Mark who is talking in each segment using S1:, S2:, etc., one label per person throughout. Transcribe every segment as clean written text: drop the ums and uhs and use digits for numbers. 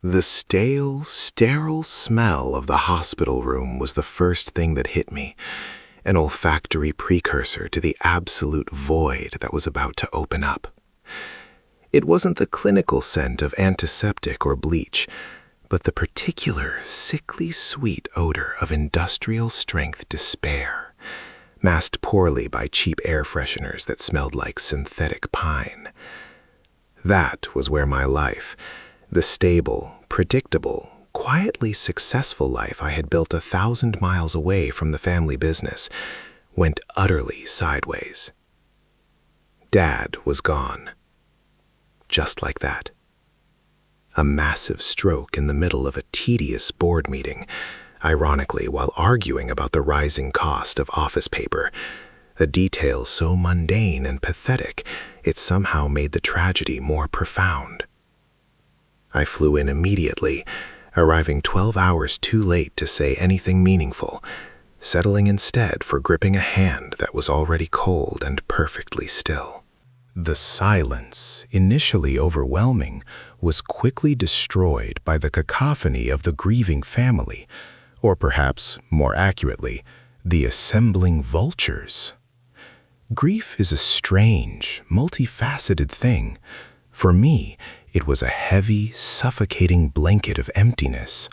S1: The stale, sterile smell of the hospital room was the first thing that hit me, an olfactory precursor to the absolute void that was about to open up. It wasn't the clinical scent of antiseptic or bleach, but the particular, sickly sweet odor of industrial-strength despair, masked poorly by cheap air fresheners that smelled like synthetic pine. That was where my life, the stable, predictable, quietly successful life I had built 1,000 miles away from the family business, went utterly sideways. Dad was gone. Just like that. A massive stroke in the middle of a tedious board meeting, ironically while arguing about the rising cost of office paper, a detail so mundane and pathetic it somehow made the tragedy more profound. I flew in immediately, arriving 12 hours too late to say anything meaningful, settling instead for gripping a hand that was already cold and perfectly still. The silence, initially overwhelming, was quickly destroyed by the cacophony of the grieving family, or perhaps, more accurately, the assembling vultures. Grief is a strange, multifaceted thing. For me, it was a heavy, suffocating blanket of emptiness.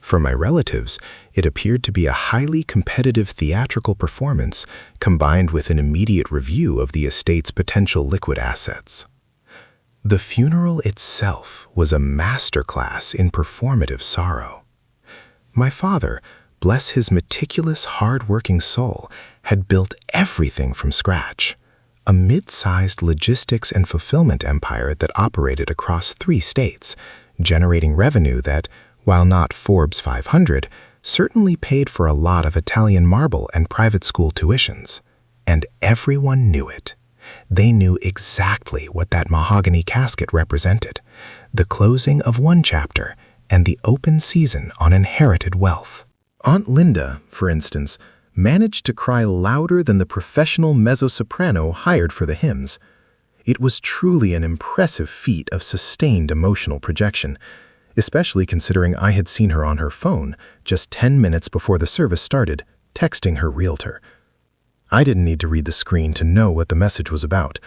S1: For my relatives, it appeared to be a highly competitive theatrical performance combined with an immediate review of the estate's potential liquid assets. The funeral itself was a masterclass in performative sorrow. My father, bless his meticulous, hard-working soul, had built everything from scratch. A mid-sized logistics and fulfillment empire that operated across 3 states, generating revenue that, while not Forbes 500, certainly paid for a lot of Italian marble and private school tuitions. And everyone knew it. They knew exactly what that mahogany casket represented, the closing of one chapter and the open season on inherited wealth. Aunt Linda, for instance, managed to cry louder than the professional mezzo-soprano hired for the hymns. It was truly an impressive feat of sustained emotional projection, especially considering I had seen her on her phone just 10 minutes before the service started, texting her realtor. I didn't need to read the screen to know what the message was about.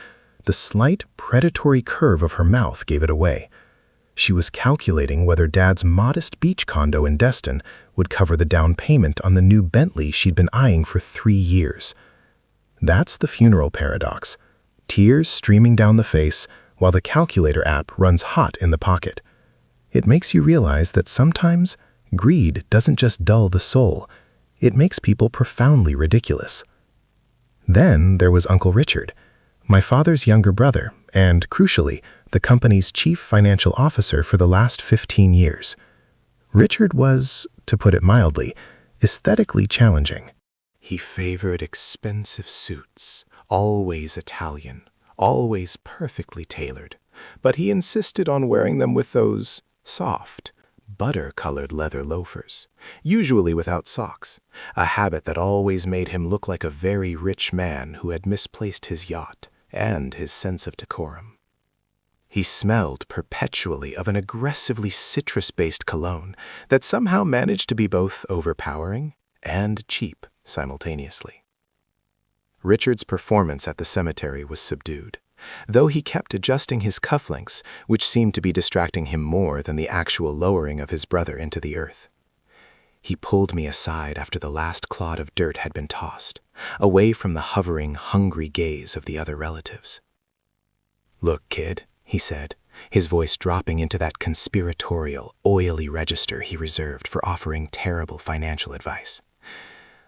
S1: The slight, predatory curve of her mouth gave it away. She was calculating whether Dad's modest beach condo in Destin would cover the down payment on the new Bentley she'd been eyeing for 3 years. That's the funeral paradox. Tears streaming down the face while the calculator app runs hot in the pocket. It makes you realize that sometimes greed doesn't just dull the soul, it makes people profoundly ridiculous. Then there was Uncle Richard, my father's younger brother, and, crucially, the company's chief financial officer for the last 15 years. Richard was, to put it mildly, aesthetically challenging. He favored expensive suits, always Italian, always perfectly tailored, but he insisted on wearing them with those soft, butter-colored leather loafers, usually without socks, a habit that always made him look like a very rich man who had misplaced his yacht and his sense of decorum. He smelled perpetually of an aggressively citrus-based cologne that somehow managed to be both overpowering and cheap simultaneously. Richard's performance at the cemetery was subdued, though he kept adjusting his cufflinks, which seemed to be distracting him more than the actual lowering of his brother into the earth. He pulled me aside after the last clod of dirt had been tossed, away from the hovering, hungry gaze of the other relatives. "Look, kid," he said, his voice dropping into that conspiratorial, oily register he reserved for offering terrible financial advice.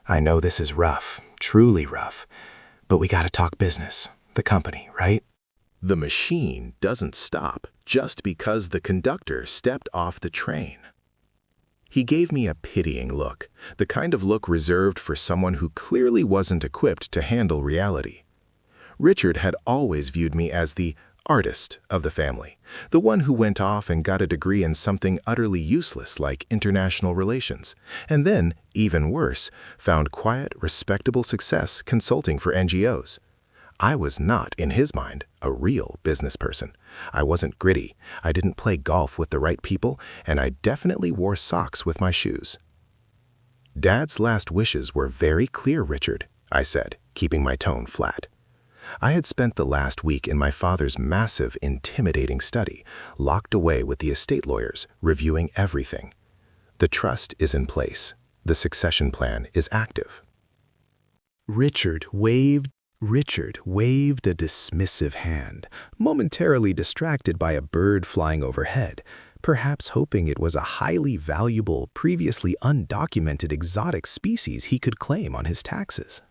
S1: "I know this is rough, truly rough, but we gotta talk business, the company, right?" The machine doesn't stop just because the conductor stepped off the train. He gave me a pitying look, the kind of look reserved for someone who clearly wasn't equipped to handle reality. Richard had always viewed me as the artist of the family, the one who went off and got a degree in something utterly useless like international relations, and then, even worse, found quiet, respectable success consulting for NGOs. I was not, in his mind, a real business person. I wasn't gritty, I didn't play golf with the right people, and I definitely wore socks with my shoes. Dad's last wishes were very clear, Richard, I said, keeping my tone flat. I had spent the last week in my father's massive, intimidating study, locked away with the estate lawyers, reviewing everything. The trust is in place. The succession plan is active. Richard waved a dismissive hand, momentarily distracted by a bird flying overhead, perhaps hoping it was a highly valuable, previously undocumented exotic species he could claim on his taxes.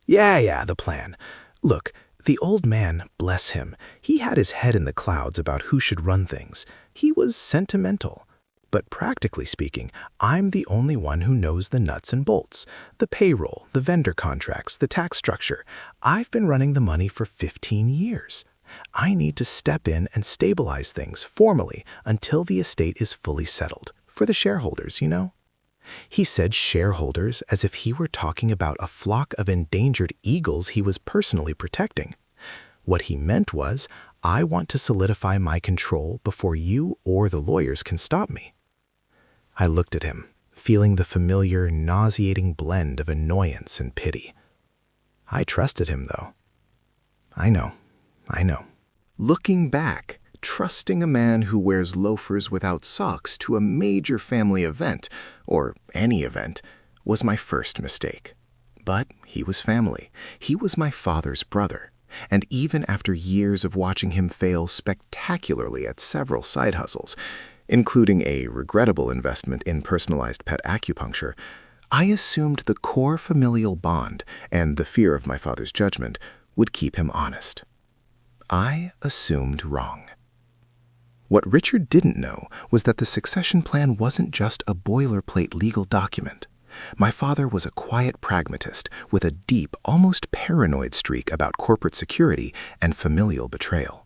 S1: Yeah, the plan. Look, the old man, bless him, he had his head in the clouds about who should run things. He was sentimental. But practically speaking, I'm the only one who knows the nuts and bolts, the payroll, the vendor contracts, the tax structure. I've been running the money for 15 years. I need to step in and stabilize things formally until the estate is fully settled. For the shareholders, you know? He said shareholders as if he were talking about a flock of endangered eagles he was personally protecting. What he meant was, I want to solidify my control before you or the lawyers can stop me. I looked at him, feeling the familiar, nauseating blend of annoyance and pity. I trusted him, though. I know. Looking back, trusting a man who wears loafers without socks to a major family event, or any event, was my first mistake. But he was family. He was my father's brother. And even after years of watching him fail spectacularly at several side hustles, including a regrettable investment in personalized pet acupuncture, I assumed the core familial bond and the fear of my father's judgment would keep him honest. I assumed wrong. What Richard didn't know was that the succession plan wasn't just a boilerplate legal document. My father was a quiet pragmatist with a deep, almost paranoid streak about corporate security and familial betrayal.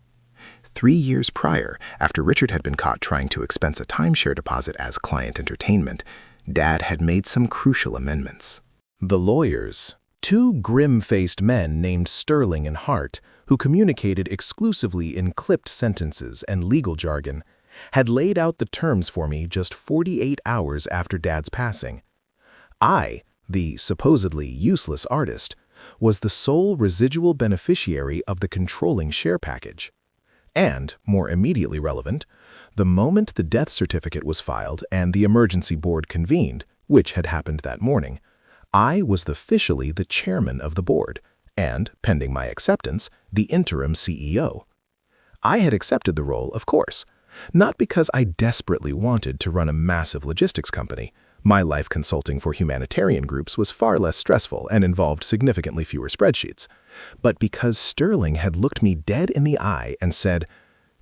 S1: 3 years prior, after Richard had been caught trying to expense a timeshare deposit as client entertainment, Dad had made some crucial amendments. The lawyers, 2 grim-faced men named Sterling and Hart, who communicated exclusively in clipped sentences and legal jargon, had laid out the terms for me just 48 hours after Dad's passing. I, the supposedly useless artist, was the sole residual beneficiary of the controlling share package. And, more immediately relevant, the moment the death certificate was filed and the emergency board convened, which had happened that morning, I was officially the chairman of the board, and, pending my acceptance, the interim CEO. I had accepted the role, of course, not because I desperately wanted to run a massive logistics company. My life consulting for humanitarian groups was far less stressful and involved significantly fewer spreadsheets, but because Sterling had looked me dead in the eye and said,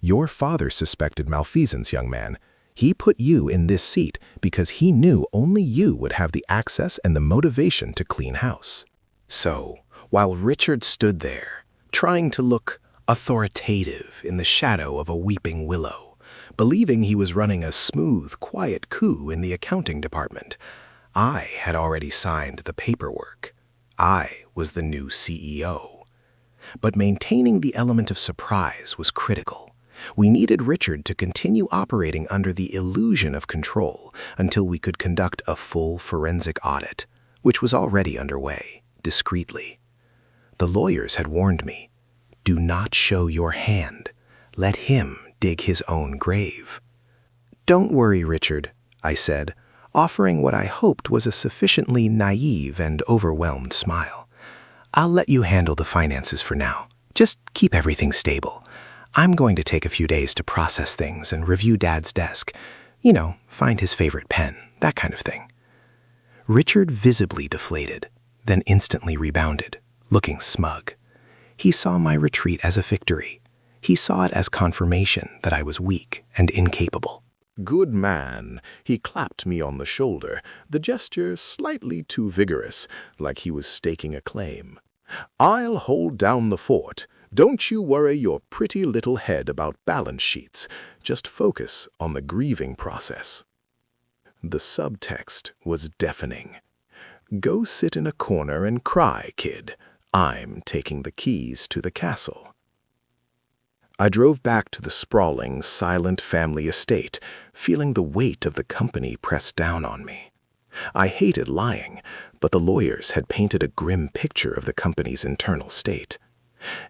S1: "Your father suspected malfeasance, young man. He put you in this seat because he knew only you would have the access and the motivation to clean house." So, while Richard stood there, trying to look authoritative in the shadow of a weeping willow, believing he was running a smooth, quiet coup in the accounting department, I had already signed the paperwork. I was the new CEO. But maintaining the element of surprise was critical. We needed Richard to continue operating under the illusion of control until we could conduct a full forensic audit, which was already underway, discreetly. The lawyers had warned me, "Do not show your hand. Let him dig his own grave." "Don't worry, Richard," I said, offering what I hoped was a sufficiently naive and overwhelmed smile. "I'll let you handle the finances for now. Just keep everything stable. I'm going to take a few days to process things and review Dad's desk. You know, find his favorite pen, that kind of thing." Richard visibly deflated, then instantly rebounded, looking smug. He saw my retreat as a victory. He saw it as confirmation that I was weak and incapable.
S2: "Good man." He clapped me on the shoulder, the gesture slightly too vigorous, like he was staking a claim. "I'll hold down the fort. Don't you worry your pretty little head about balance sheets. Just focus on the grieving process." The subtext was deafening. "Go sit in a corner and cry, kid. I'm taking the keys to the castle. I drove back to the sprawling, silent family estate, feeling the weight of the company press down on me. I hated lying, but the lawyers had painted a grim picture of the company's internal state.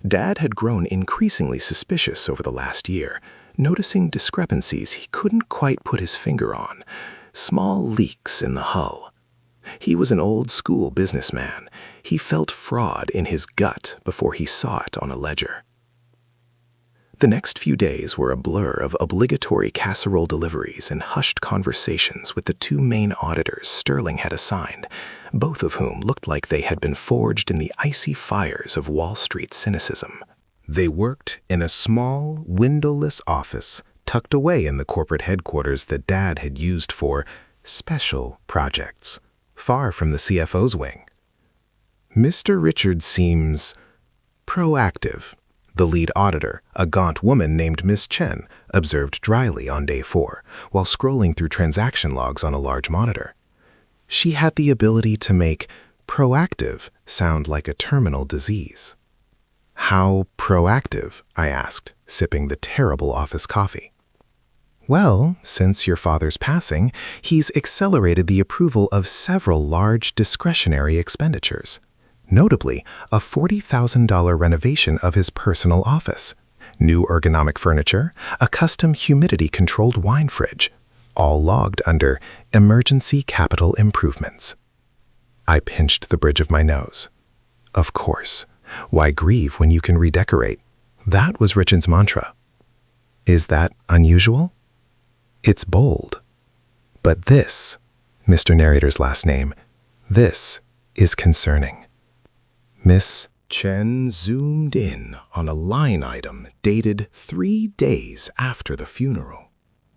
S2: Dad had grown increasingly suspicious over the last year, noticing discrepancies he couldn't quite put his finger on, small leaks in the hull. He was an old-school businessman. He felt fraud in his gut before he saw it on a ledger. The next few days were a blur of obligatory casserole deliveries and hushed conversations with the two main auditors Sterling had assigned, both of whom looked like they had been forged in the icy fires of Wall Street cynicism.
S1: They worked in a small, windowless office tucked away in the corporate headquarters that Dad had used for special projects, far from the CFO's wing. Mr. Richard seems proactive, the lead auditor, a gaunt woman named Miss Chen, observed dryly on day 4, while scrolling through transaction logs on a large monitor. She had the ability to make proactive sound like a terminal disease. How proactive? I asked, sipping the terrible office coffee. Well, since your father's passing, he's accelerated the approval of several large discretionary expenditures. Notably, a $40,000 renovation of his personal office, new ergonomic furniture, a custom humidity-controlled wine fridge, all logged under Emergency Capital Improvements. I pinched the bridge of my nose. Of course. Why grieve when you can redecorate? That was Richard's mantra. Is that unusual? It's bold. But this, Mr. Narrator's last name, this is concerning. Miss
S2: Chen zoomed in on a line item dated 3 days after the funeral.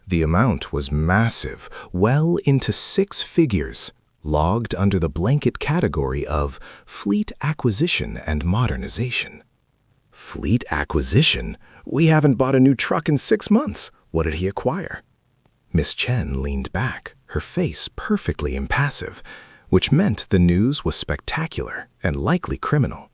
S2: The amount was massive, well into 6 figures, logged under the blanket category of fleet acquisition and modernization. Fleet acquisition? We haven't bought a new truck in 6 months. What did he acquire? Miss Chen leaned back, her face perfectly impassive, which meant the news was spectacular and likely criminal.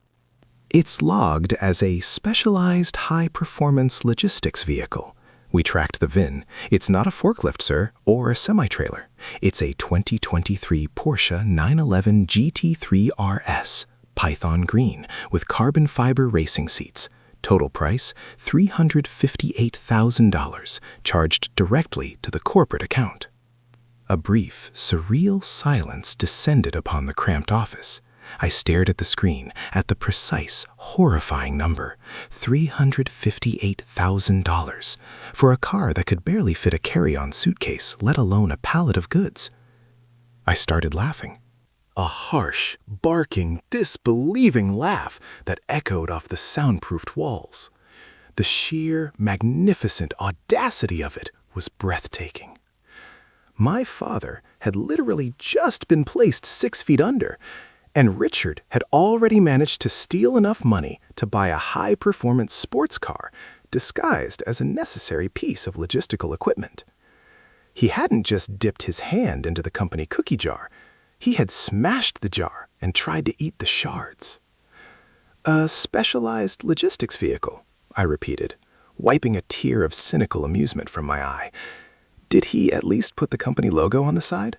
S2: It's logged as a specialized high-performance logistics vehicle. We tracked the VIN. It's not a forklift, sir, or a semi-trailer. It's a 2023 Porsche 911 GT3 RS, Python green, with carbon fiber racing seats. Total price, $358,000, charged directly to the corporate account. A brief, surreal silence descended upon the cramped office. I stared at the screen, at the precise, horrifying number, $358,000, for a car that could barely fit a carry-on suitcase, let alone a pallet of goods. I started laughing. A harsh, barking, disbelieving laugh that echoed off the soundproofed walls. The sheer, magnificent audacity of it was breathtaking. My father had literally just been placed 6 feet under, and Richard had already managed to steal enough money to buy a high-performance sports car disguised as a necessary piece of logistical equipment. He hadn't just dipped his hand into the company cookie jar. He had smashed the jar and tried to eat the shards. A specialized logistics vehicle, I repeated, wiping a tear of cynical amusement from my eye. Did he at least put the company logo on the side?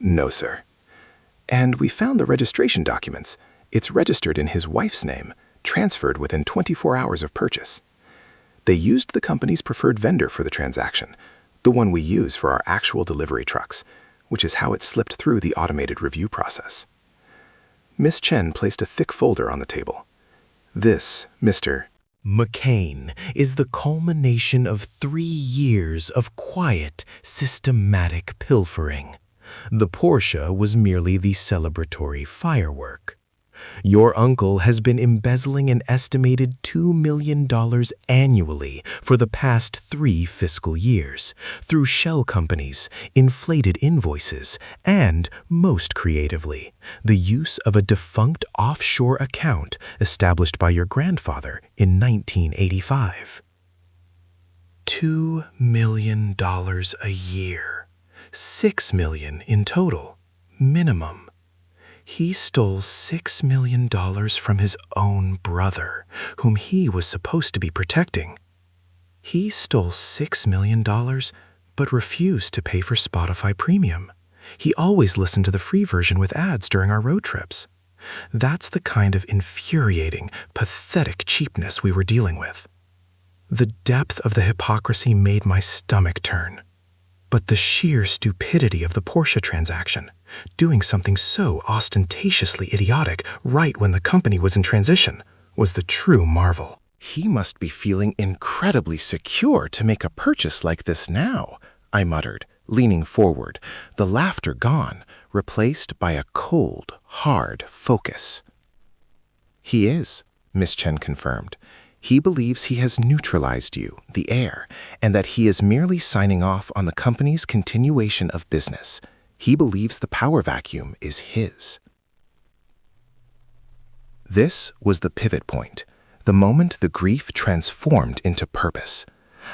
S2: No, sir. And we found the registration documents. It's registered in his wife's name, transferred within 24 hours of purchase. They used the company's preferred vendor for the transaction, the one we use for our actual delivery trucks, which is how it slipped through the automated review process. Miss Chen placed a thick folder on the table. This, Mr.
S3: McCain, is the culmination of 3 years of quiet, systematic pilfering. The Porsche was merely the celebratory firework. Your uncle has been embezzling an estimated $2 million annually for the past 3 fiscal years through shell companies, inflated invoices, and, most creatively, the use of a defunct offshore account established by your grandfather in 1985. $2 million a year. $6 million in total, minimum. He stole $6 million from his own brother, whom he was supposed to be protecting. He stole $6 million, but refused to pay for Spotify Premium. He always listened to the free version with ads during our road trips. That's the kind of infuriating, pathetic cheapness we were dealing with. The depth of the hypocrisy made my stomach turn. But the sheer stupidity of the Porsche transaction, doing something so ostentatiously idiotic right when the company was in transition, was the true marvel.
S2: He must be feeling incredibly secure to make a purchase like this now, I muttered, leaning forward, the laughter gone, replaced by a cold, hard focus. He is, Miss Chen confirmed. He believes he has neutralized you, the heir, and that he is merely signing off on the company's continuation of business. He believes the power vacuum is his. This was the pivot point, the moment the grief transformed into purpose.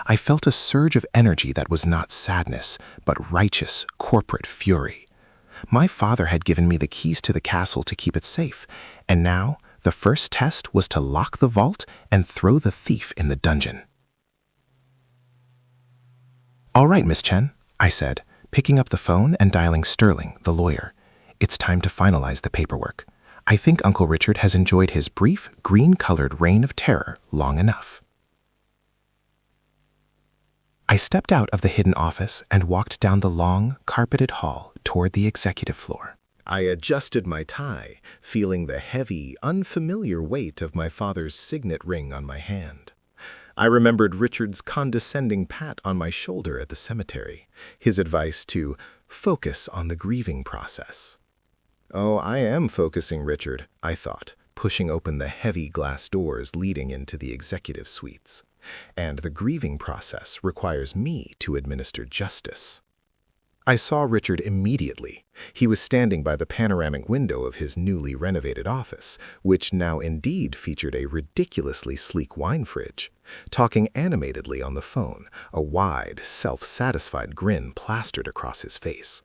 S2: I felt a surge of energy that was not sadness, but righteous corporate fury. My father had given me the keys to the castle to keep it safe, and now the first test was to lock the vault and throw the thief in the dungeon. "All right, Miss Chen," I said, picking up the phone and dialing Sterling, the lawyer. "It's time to finalize the paperwork. I think Uncle Richard has enjoyed his brief, green-colored reign of terror long enough." I stepped out of the hidden office and walked down the long, carpeted hall toward the executive floor.
S1: I adjusted my tie, feeling the heavy, unfamiliar weight of my father's signet ring on my hand. I remembered Richard's condescending pat on my shoulder at the cemetery, his advice to focus on the grieving process. Oh, I am focusing, Richard, I thought, pushing open the heavy glass doors leading into the executive suites. And the grieving process requires me to administer justice. I saw Richard immediately. He was standing by the panoramic window of his newly renovated office, which now indeed featured a ridiculously sleek wine fridge, talking animatedly on the phone, a wide, self-satisfied grin plastered across his face.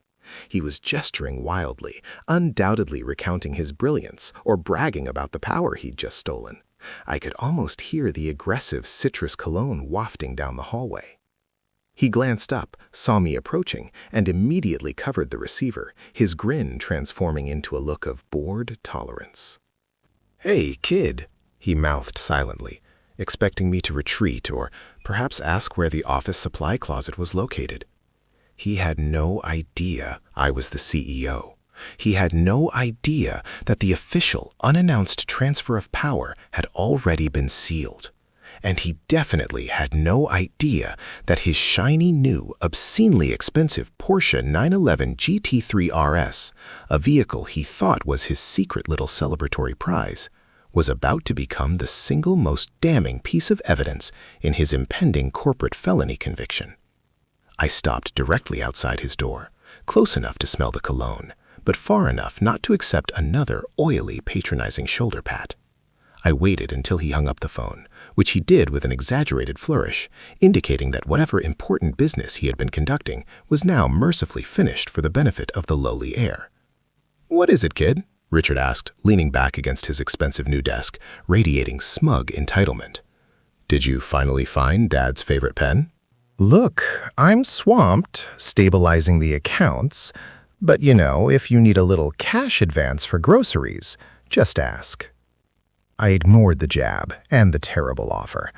S1: He was gesturing wildly, undoubtedly recounting his brilliance or bragging about the power he'd just stolen. I could almost hear the aggressive citrus cologne wafting down the hallway. He glanced up, saw me approaching, and immediately covered the receiver, his grin transforming into a look of bored tolerance. "Hey, kid," he mouthed silently, expecting me to retreat or perhaps ask where the office supply closet was located. He had no idea I was the CEO. He had no idea that the official, unannounced transfer of power had already been sealed. And he definitely had no idea that his shiny new, obscenely expensive Porsche 911 GT3 RS, a vehicle he thought was his secret little celebratory prize, was about to become the single most damning piece of evidence in his impending corporate felony conviction. I stopped directly outside his door, close enough to smell the cologne, but far enough not to accept another oily, patronizing shoulder pat. I waited until he hung up the phone, which he did with an exaggerated flourish, indicating that whatever important business he had been conducting was now mercifully finished for the benefit of the lowly heir. "What is it, kid?" Richard asked, leaning back against his expensive new desk, radiating smug entitlement. "Did you finally find Dad's favorite pen?"
S3: Look, I'm swamped, stabilizing the accounts, but if you need a little cash advance for groceries, just ask. I ignored the jab and the terrible offer.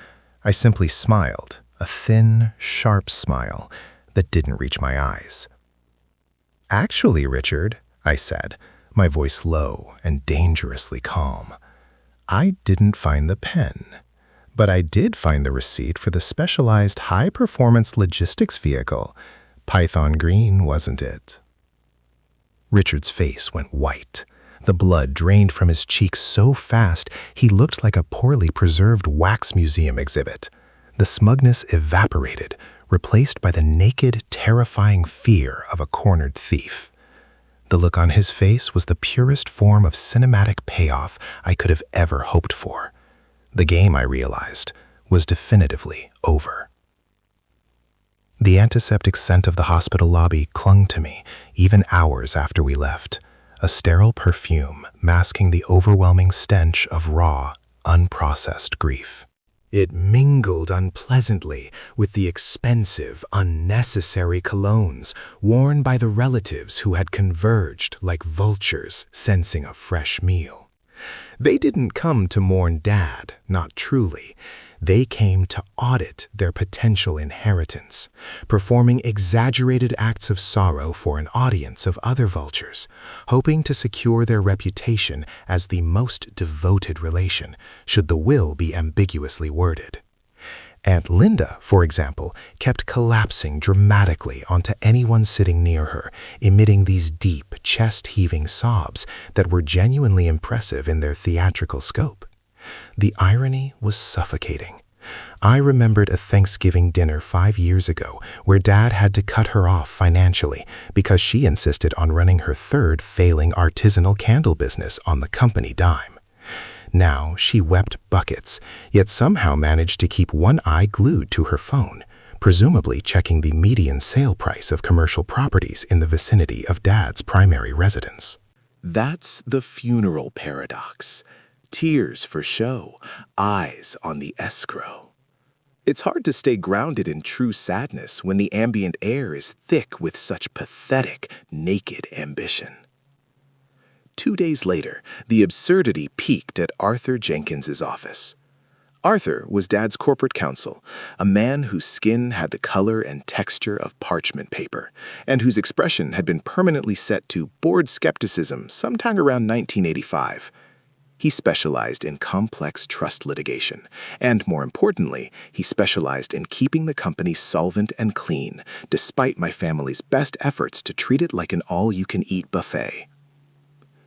S3: I simply smiled, a thin, sharp smile that didn't reach my eyes. "Actually, Richard," I said, my voice low and dangerously calm, "I didn't find the pen, but I did find the receipt for the specialized high-performance logistics vehicle. Python green, wasn't it?" Richard's face went white. The blood drained from his cheeks so fast he looked like a poorly preserved wax museum exhibit. The smugness evaporated, replaced by the naked, terrifying fear of a cornered thief. The look on his face was the purest form of cinematic payoff I could have ever hoped for. The game, I realized, was definitively over. The antiseptic scent of the hospital lobby clung to me, even hours after we left.
S1: a sterile perfume masking the overwhelming stench of raw, unprocessed grief. It mingled unpleasantly with the expensive, unnecessary colognes worn by the relatives who had converged like vultures sensing a fresh meal. They didn't come to mourn Dad, not truly. They came to audit their potential inheritance, performing exaggerated acts of sorrow for an audience of other vultures, hoping to secure their reputation as the most devoted relation, should the will be ambiguously worded. Aunt Linda, for example, kept collapsing dramatically onto anyone sitting near her, emitting these deep, chest-heaving sobs that were genuinely impressive in their theatrical scope. The irony was suffocating. I remembered a Thanksgiving dinner 5 years ago where Dad had to cut her off financially because she insisted on running her third failing artisanal candle business on the company dime. Now she wept buckets, yet somehow managed to keep one eye glued to her phone, presumably checking the median sale price of commercial properties in the vicinity of Dad's primary residence.
S2: That's the funeral paradox. Tears for show, eyes on the escrow. It's hard to stay grounded in true sadness when the ambient air is thick with such pathetic, naked ambition. 2 days later, the absurdity peaked at Arthur Jenkins's office. Arthur was Dad's corporate counsel, a man whose skin had the color and texture of parchment paper, and whose expression had been permanently set to bored skepticism sometime around 1985. He specialized in complex trust litigation, and more importantly, he specialized in keeping the company solvent and clean, despite my family's best efforts to treat it like an all-you-can-eat buffet.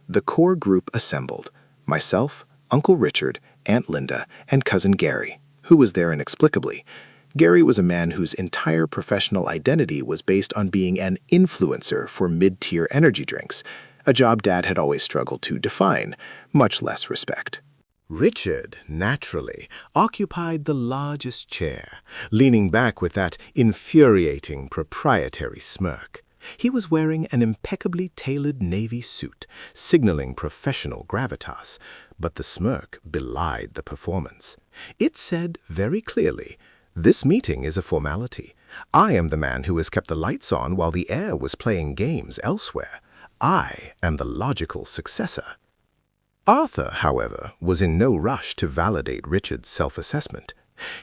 S2: The core group assembled: myself, Uncle Richard, Aunt Linda, and Cousin Gary, who was there inexplicably. Gary was a man whose entire professional identity was based on being an influencer for mid-tier energy drinks, a job Dad had always struggled to define, much less respect.
S1: Richard, naturally, occupied the largest chair, leaning back with that infuriating proprietary smirk. He was wearing an impeccably tailored navy suit, signaling professional gravitas, but the smirk belied the performance. It said very clearly, "This meeting is a formality. I am the man who has kept the lights on while the air was playing games elsewhere. I am the logical successor." Arthur, however, was in no rush to validate Richard's self-assessment.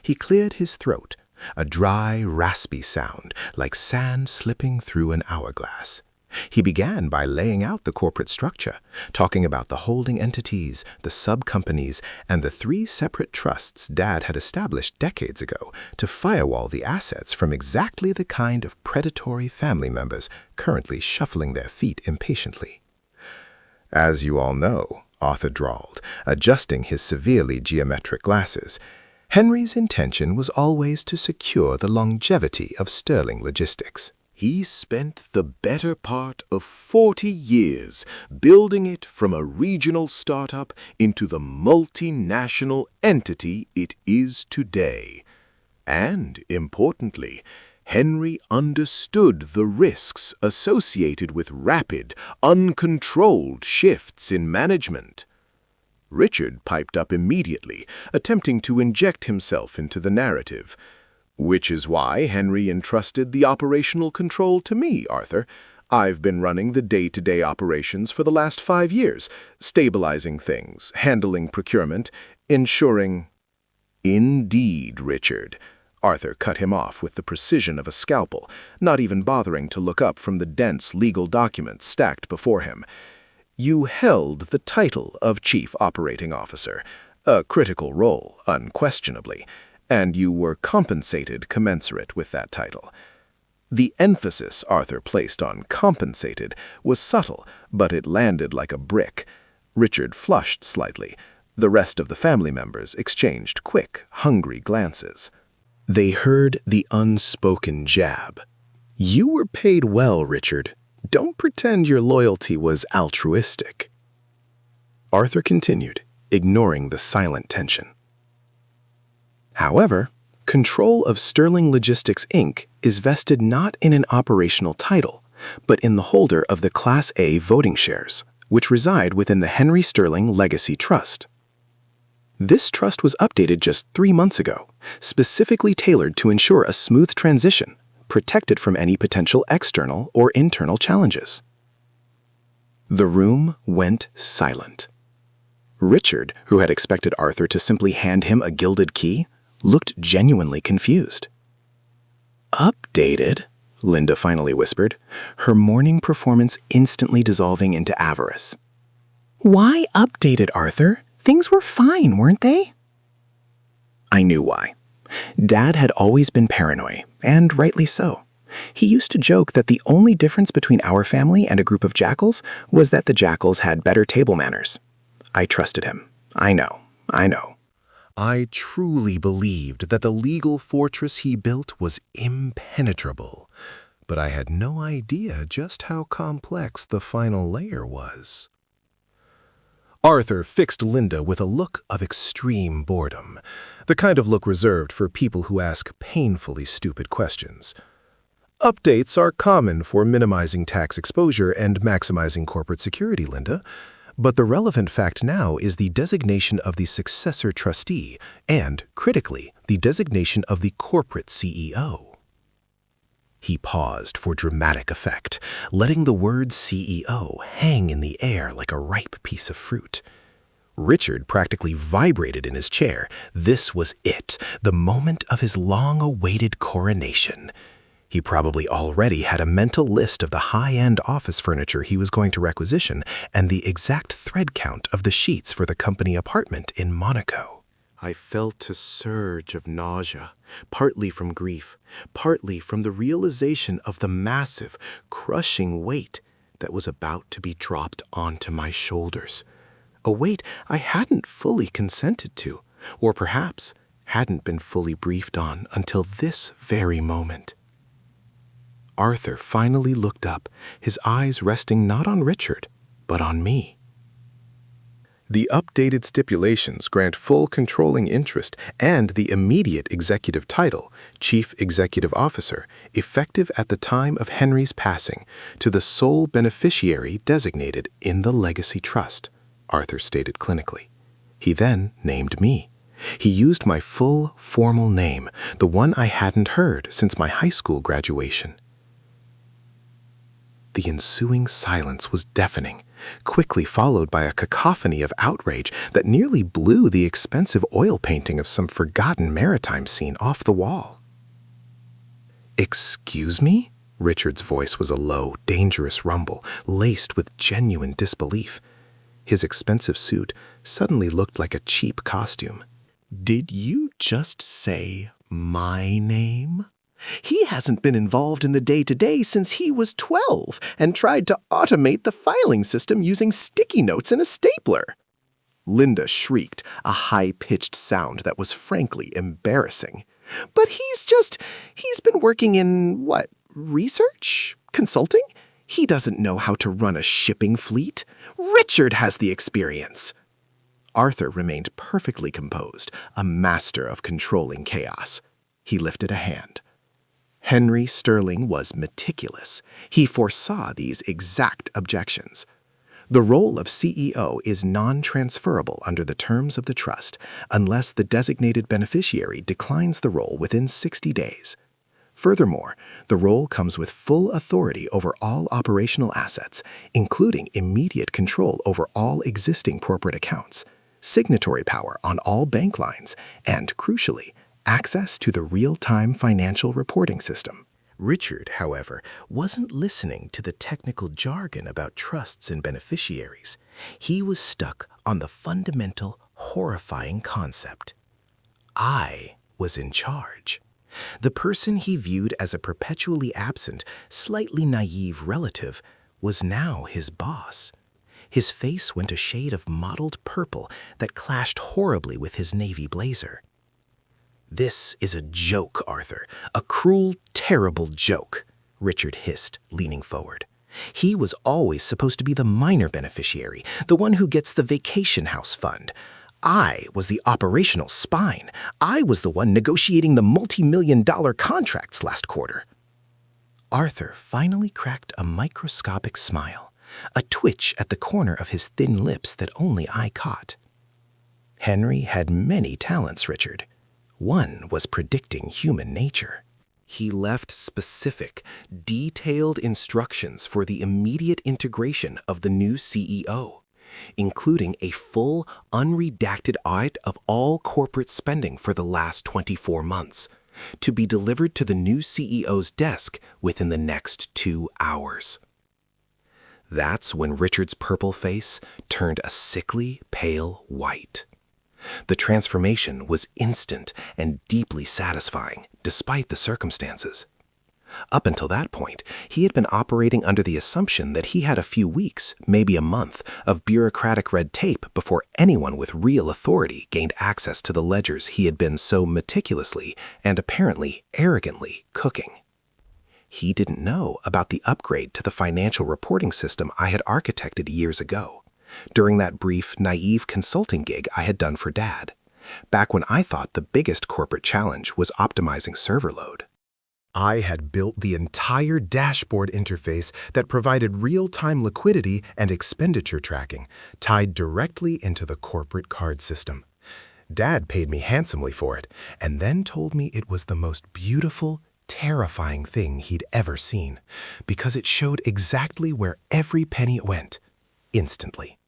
S1: He cleared his throat, a dry, raspy sound like sand slipping through an hourglass. He began by laying out the corporate structure, talking about the holding entities, the sub-companies, and the 3 separate trusts Dad had established decades ago to firewall the assets from exactly the kind of predatory family members currently shuffling their feet impatiently. "As you all know," Arthur drawled, adjusting his severely geometric glasses, "Henry's intention was always to secure the longevity of Sterling Logistics.
S2: He spent the better part of 40 years building it from a regional startup into the multinational entity it is today. And, importantly, Henry understood the risks associated with rapid, uncontrolled shifts in management." Richard piped up immediately, attempting to inject himself into the narrative. "Which is why Henry entrusted the operational control to me, Arthur. I've been running the day-to-day operations for the last 5 years, stabilizing things, handling procurement, ensuring—" "Indeed, Richard." Arthur cut him off with the precision of a scalpel, not even bothering to look up from the dense legal documents stacked before him. "You held the title of Chief Operating Officer, a critical role, unquestionably, and you were compensated commensurate with that title." The emphasis Arthur placed on compensated was subtle, but it landed like a brick. Richard flushed slightly. The rest of the family members exchanged quick, hungry glances. They heard the unspoken jab. "You were paid well, Richard. Don't pretend your loyalty was altruistic." Arthur continued, ignoring the silent tension. "However, control of Sterling Logistics, Inc. is vested not in an operational title, but in the holder of the Class A voting shares, which reside within the Henry Sterling Legacy Trust. This trust was updated just 3 months ago, specifically tailored to ensure a smooth transition, protected from any potential external or internal challenges. The room went silent. Richard, who had expected Arthur to simply hand him a gilded key, looked genuinely confused. "Updated?" Linda finally whispered, her morning performance instantly dissolving into avarice. "Why updated, Arthur? Things were fine, weren't they?" I knew why. Dad had always been paranoid, and rightly so. He used to joke that the only difference between our family and a group of jackals was that the jackals had better table manners. I trusted him. I know.
S3: I truly believed that the legal fortress he built was impenetrable, but I had no idea just how complex the final layer was. Arthur fixed Linda with a look of extreme boredom, the kind of look reserved for people who ask painfully stupid questions. Updates are common for minimizing tax exposure and maximizing corporate security, Linda, but the relevant fact now is the designation of the successor trustee and, critically, the designation of the corporate CEO. He paused for dramatic effect, letting the word CEO hang in the air like a ripe piece of fruit. Richard practically vibrated in his chair. This was it, the moment of his long-awaited coronation. He probably already had a mental list of the high-end office furniture he was going to requisition and the exact thread count of the sheets for the company apartment in Monaco.
S1: I felt a surge of nausea, partly from grief, partly from the realization of the massive, crushing weight that was about to be dropped onto my shoulders. A weight I hadn't fully consented to, or perhaps hadn't been fully briefed on until this very moment. Arthur finally looked up, his eyes resting not on Richard, but on me.
S2: The updated stipulations grant full controlling interest and the immediate executive title, Chief Executive Officer, effective at the time of Henry's passing, to the sole beneficiary designated in the Legacy Trust, Arthur stated clinically. He then named me. He used my full, formal name, the one I hadn't heard since my high school graduation. The ensuing silence was deafening, quickly followed by a cacophony of outrage that nearly blew the expensive oil painting of some forgotten maritime scene off the wall. "Excuse me?" Richard's voice was a low, dangerous rumble, laced with genuine disbelief. His expensive suit suddenly looked like a cheap costume. "Did you just say my name? He hasn't been involved in the day-to-day since he was 12 and tried to automate the filing system using sticky notes and a stapler." Linda shrieked, a high-pitched sound that was frankly embarrassing. "But he's been working in, research? Consulting? He doesn't know how to run a shipping fleet. Richard has the experience." Arthur remained perfectly composed, a master of controlling chaos. He lifted a hand. Henry Sterling was meticulous. He foresaw these exact objections. The role of CEO is non-transferable under the terms of the trust, unless the designated beneficiary declines the role within 60 days. Furthermore, the role comes with full authority over all operational assets, including immediate control over all existing corporate accounts, signatory power on all bank lines, and, crucially, access to the real-time financial reporting system. Richard, however, wasn't listening to the technical jargon about trusts and beneficiaries. He was stuck on the fundamental, horrifying concept. I was in charge. The person he viewed as a perpetually absent, slightly naive relative was now his boss. His face went a shade of mottled purple that clashed horribly with his navy blazer. "This is a joke, Arthur, a cruel, terrible joke," Richard hissed, leaning forward. "He was always supposed to be the minor beneficiary, the one who gets the vacation house fund. I was the operational spine. I was the one negotiating the multi-million-dollar contracts last quarter." Arthur finally cracked a microscopic smile,
S3: a twitch at the corner of his thin lips that only I caught. Henry had many talents, Richard. One was predicting human nature. He left specific, detailed instructions for the immediate integration of the new CEO, including a full, unredacted audit of all corporate spending for the last 24 months, to be delivered to the new CEO's desk within the next 2 hours. That's when Richard's purple face turned a sickly, pale white. The transformation was instant and deeply satisfying, despite the circumstances. Up until that point, he had been operating under the assumption that he had a few weeks, maybe a month, of bureaucratic red tape before anyone with real authority gained access to the ledgers he had been so meticulously and apparently arrogantly cooking. He didn't know about the upgrade to the financial reporting system I had architected years ago, during that brief, naive consulting gig I had done for Dad, back when I thought the biggest corporate challenge was optimizing server load. I had built the entire dashboard interface that provided real-time liquidity and expenditure tracking, tied directly into the corporate card system. Dad paid me handsomely for it, and then told me it was the most beautiful, terrifying thing he'd ever seen, because it showed exactly where every penny went, instantly.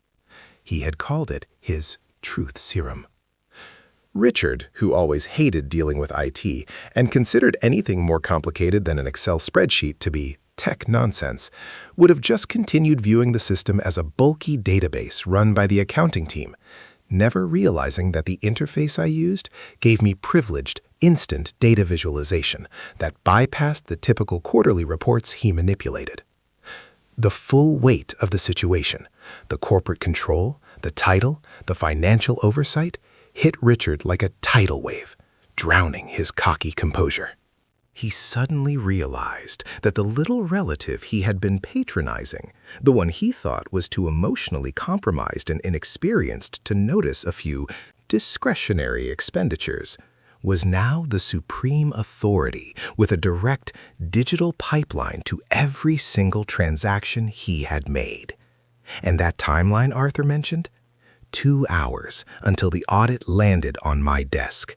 S3: He had called it his truth serum. Richard, who always hated dealing with IT and considered anything more complicated than an Excel spreadsheet to be tech nonsense, would have just continued viewing the system as a bulky database run by the accounting team, never realizing that the interface I used gave me privileged, instant data visualization that bypassed the typical quarterly reports he manipulated. The full weight of the situation, the corporate control, the title, the financial oversight, hit Richard like a tidal wave, drowning his cocky composure. He suddenly realized that the little relative he had been patronizing, the one he thought was too emotionally compromised and inexperienced to notice a few discretionary expenditures, was now the supreme authority with a direct digital pipeline to every single transaction he had made. And that timeline Arthur mentioned? 2 hours until the audit landed on my desk.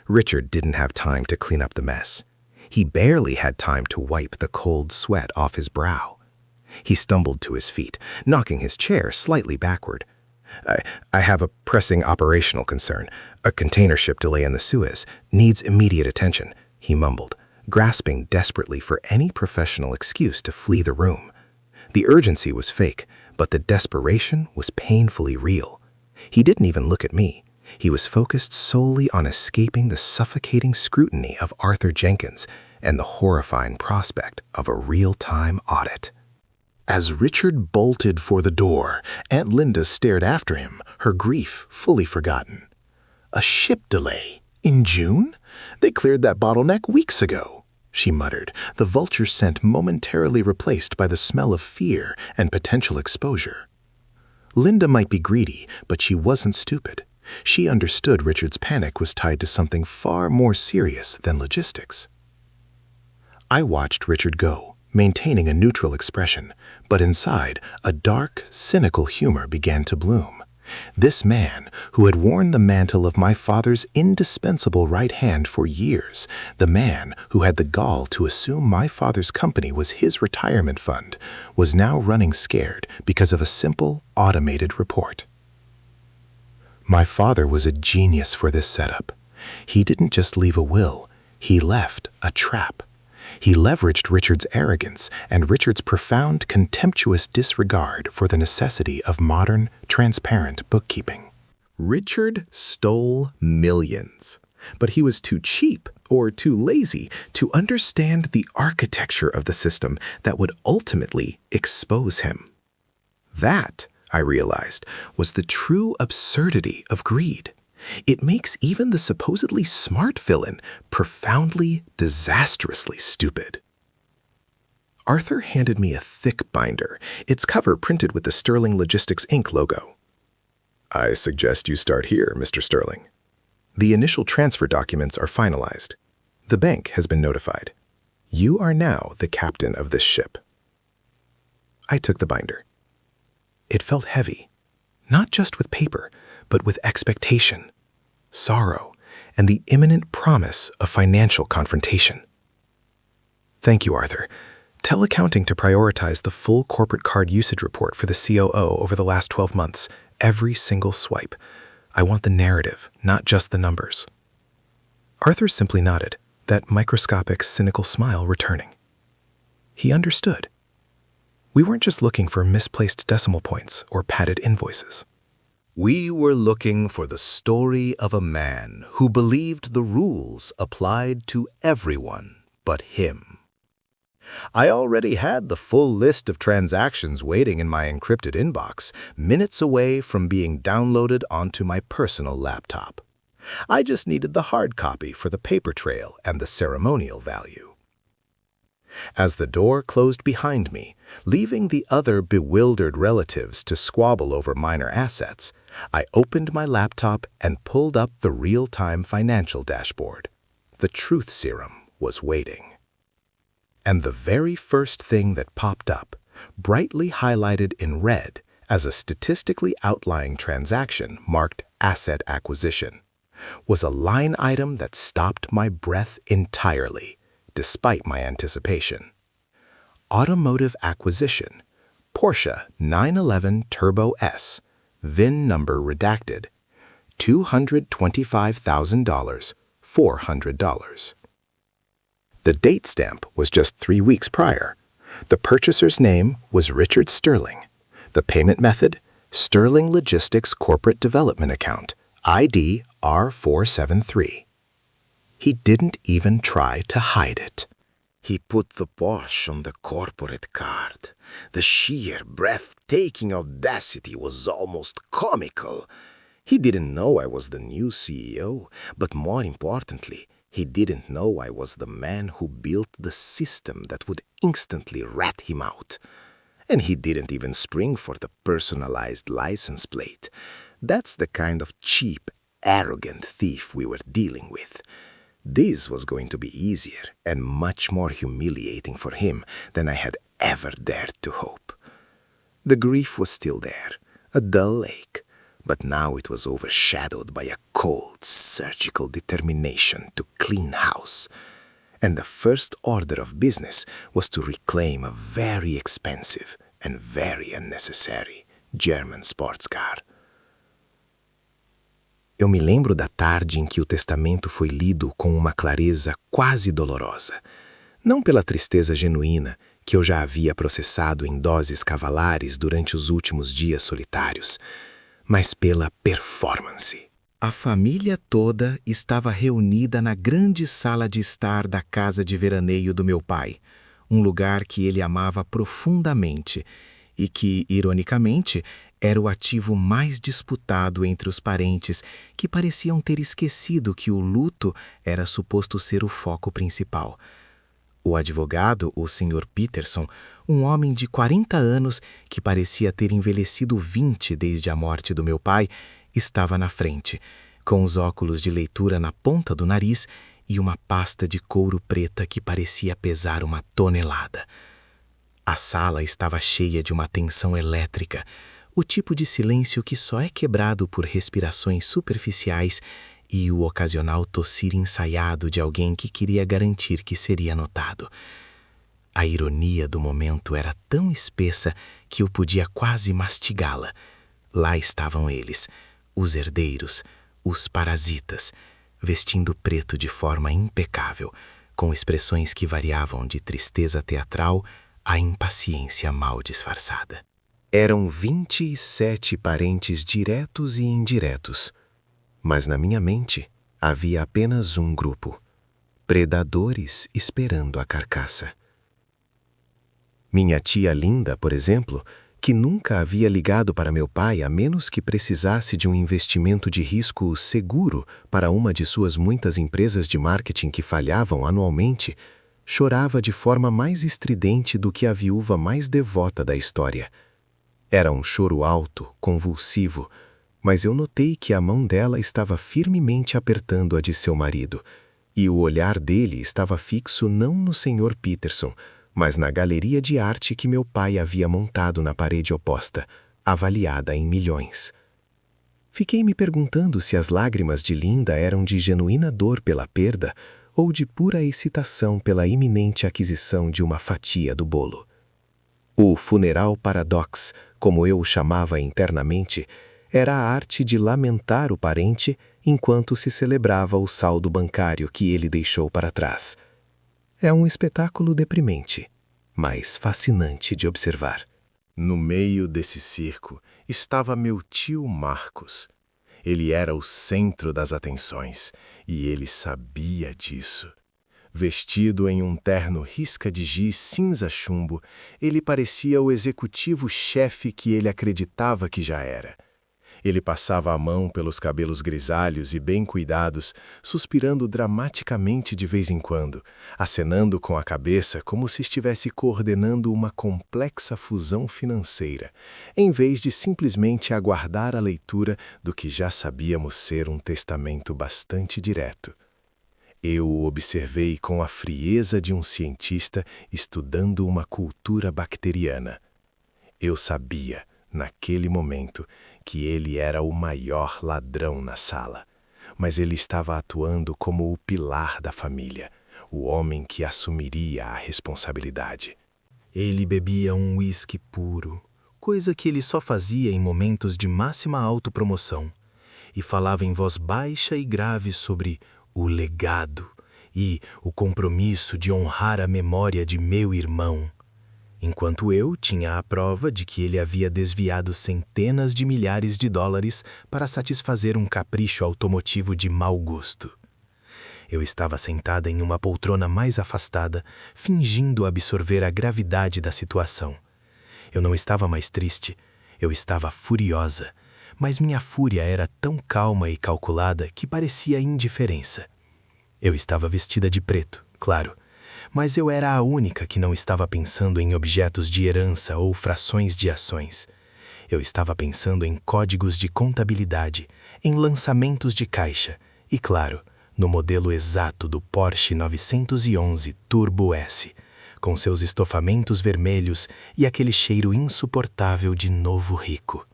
S3: Richard didn't have time to clean up the mess. He barely had time to wipe the cold sweat off his brow. He stumbled to his feet, knocking his chair slightly backward. I have a pressing operational concern. A container ship delay in the Suez needs immediate attention, he mumbled, grasping desperately for any professional excuse to flee the room. The urgency was fake, but the desperation was painfully real. He didn't even look at me. He was focused solely on escaping the suffocating scrutiny of Arthur Jenkins and the horrifying prospect of a real-time audit. As Richard bolted for the door, Aunt Linda stared after him, her grief fully forgotten. A ship delay? In June? They cleared that bottleneck weeks ago, she muttered, the vulture scent momentarily replaced by the smell of fear and potential exposure. Linda might be greedy, but she wasn't stupid. She understood Richard's panic was tied to something far more serious than logistics. I watched Richard go, maintaining a neutral expression, but inside, a dark, cynical humor began to bloom. This man, who had worn the mantle of my father's indispensable right hand for years, the man who had the gall to assume my father's company was his retirement fund, was now running scared because of a simple, automated report. My father was a genius for this setup. He didn't just leave a will, he left a trap. He leveraged Richard's arrogance and Richard's profound, contemptuous disregard for the necessity of modern, transparent bookkeeping. Richard stole millions, but he was too cheap or too lazy to understand the architecture of the system that would ultimately expose him. That, I realized, was the true absurdity of greed. It makes even the supposedly smart villain profoundly, disastrously stupid. Arthur handed me a thick binder, its cover printed with the Sterling Logistics Inc. logo. I suggest you start here, Mr. Sterling. The initial transfer documents are finalized. The bank has been notified. You are now the captain of this ship. I took the binder. It felt heavy, not just with paper, but with expectation, sorrow, and the imminent promise of financial confrontation. Thank you, Arthur. Tell accounting to prioritize the full corporate card usage report for the COO over the last 12 months, every single swipe. I want the narrative, not just the numbers. Arthur simply nodded, that microscopic, cynical smile returning. He understood. We weren't just looking for misplaced decimal points or padded invoices.
S2: We were looking for the story of a man who believed the rules applied to everyone but him. I already had the full list of transactions waiting in my encrypted inbox, minutes away from being downloaded onto my personal laptop. I just needed the hard copy for the paper trail and the ceremonial value. As the door closed behind me, leaving the other bewildered relatives to squabble over minor assets, I opened my laptop and pulled up the real-time financial dashboard. The truth serum was waiting. And the very first thing that popped up, brightly highlighted in red as a statistically outlying transaction marked asset acquisition, was a line item that stopped my breath entirely, despite my anticipation. Automotive acquisition, Porsche 911 Turbo S, VIN number redacted, $225,000, $400. The date stamp was just 3 weeks prior. The purchaser's name was Richard Sterling. The payment method, Sterling Logistics Corporate Development Account, ID R473. He didn't even try to hide it.
S4: He put the Porsche on the corporate card. The sheer, breathtaking audacity was almost comical. He didn't know I was the new CEO, but more importantly, he didn't know I was the man who built the system that would instantly rat him out. And he didn't even spring for the personalized license plate. That's the kind of cheap, arrogant thief we were dealing with. This was going to be easier and much more humiliating for him than I had ever dared to hope. The grief was still there, a dull ache, but now it was overshadowed by a cold, surgical determination to clean house. And the first order of business was to reclaim a very expensive and very unnecessary German sports car. Eu me lembro da tarde em que o testamento foi lido com uma clareza quase dolorosa. Não pela tristeza genuína que eu já havia processado em doses cavalares durante os últimos dias solitários, mas pela performance. A família toda estava reunida na grande sala de estar da casa de veraneio do meu pai, um lugar que ele amava profundamente e que, ironicamente, era o ativo mais disputado entre os parentes que pareciam ter esquecido que o luto era suposto ser o foco principal. O advogado, o Sr. Peterson, um homem de 40 anos que parecia ter envelhecido 20 desde a morte do meu pai, estava na frente, com os óculos de leitura na ponta do nariz e uma pasta de couro preta que parecia pesar uma tonelada. A sala estava cheia de uma tensão elétrica, o tipo de silêncio que só é quebrado por respirações superficiais e o ocasional tossir ensaiado de alguém que queria garantir que seria notado. A ironia do momento era tão espessa que eu podia quase mastigá-la. Lá estavam eles, os herdeiros, os parasitas, vestindo preto de forma impecável, com expressões que variavam de tristeza teatral a impaciência mal disfarçada. Eram 27 parentes diretos e indiretos, mas na minha mente havia apenas um grupo, predadores esperando a carcaça. Minha tia Linda, por exemplo, que nunca havia ligado para meu pai a menos que precisasse de um investimento de risco seguro para uma de suas muitas empresas de marketing que falhavam anualmente, chorava de forma mais estridente do que a viúva mais devota da história. Era um choro alto, convulsivo, mas eu notei que a mão dela estava firmemente apertando a de seu marido, e o olhar dele estava fixo não no Sr. Peterson, mas na galeria de arte que meu pai havia montado na parede oposta, avaliada em milhões. Fiquei me perguntando se as lágrimas de Linda eram de genuína dor pela perda ou de pura excitação pela iminente aquisição de uma fatia do bolo. O funeral paradox, como eu o chamava internamente, era a arte de lamentar o parente enquanto se celebrava o saldo bancário que ele deixou para trás. É um espetáculo deprimente, mas fascinante de observar.
S2: No meio desse circo estava meu tio Marcos. Ele era o centro das atenções e ele sabia disso. Vestido em um terno risca de giz cinza chumbo, ele parecia o executivo-chefe que ele acreditava que já era. Ele passava a mão pelos cabelos grisalhos e bem cuidados, suspirando dramaticamente de vez em quando, acenando com a cabeça como se estivesse coordenando uma complexa fusão financeira, em vez de simplesmente aguardar a leitura do que já sabíamos ser um testamento bastante direto. Eu o observei com a frieza de um cientista estudando uma cultura bacteriana. Eu sabia, naquele momento, que ele era o maior ladrão na sala, mas ele estava atuando como o pilar da família, o homem que assumiria a responsabilidade.
S3: Ele bebia um uísque puro, coisa que ele só fazia em momentos de máxima autopromoção, e falava em voz baixa e grave sobre o legado e o compromisso de honrar a memória de meu irmão, enquanto eu tinha a prova de que ele havia desviado centenas de milhares de dólares para satisfazer um capricho automotivo de mau gosto. Eu estava sentada em uma poltrona mais afastada, fingindo absorver a gravidade da situação. Eu não estava mais triste, eu estava furiosa, mas minha fúria era tão calma e calculada que parecia indiferença. Eu estava vestida de preto, claro, mas eu era a única que não estava pensando em objetos de herança ou frações de ações. Eu estava pensando em códigos de contabilidade, em lançamentos de caixa e, claro, no modelo exato do Porsche 911 Turbo S, com seus estofamentos vermelhos e aquele cheiro insuportável de novo rico.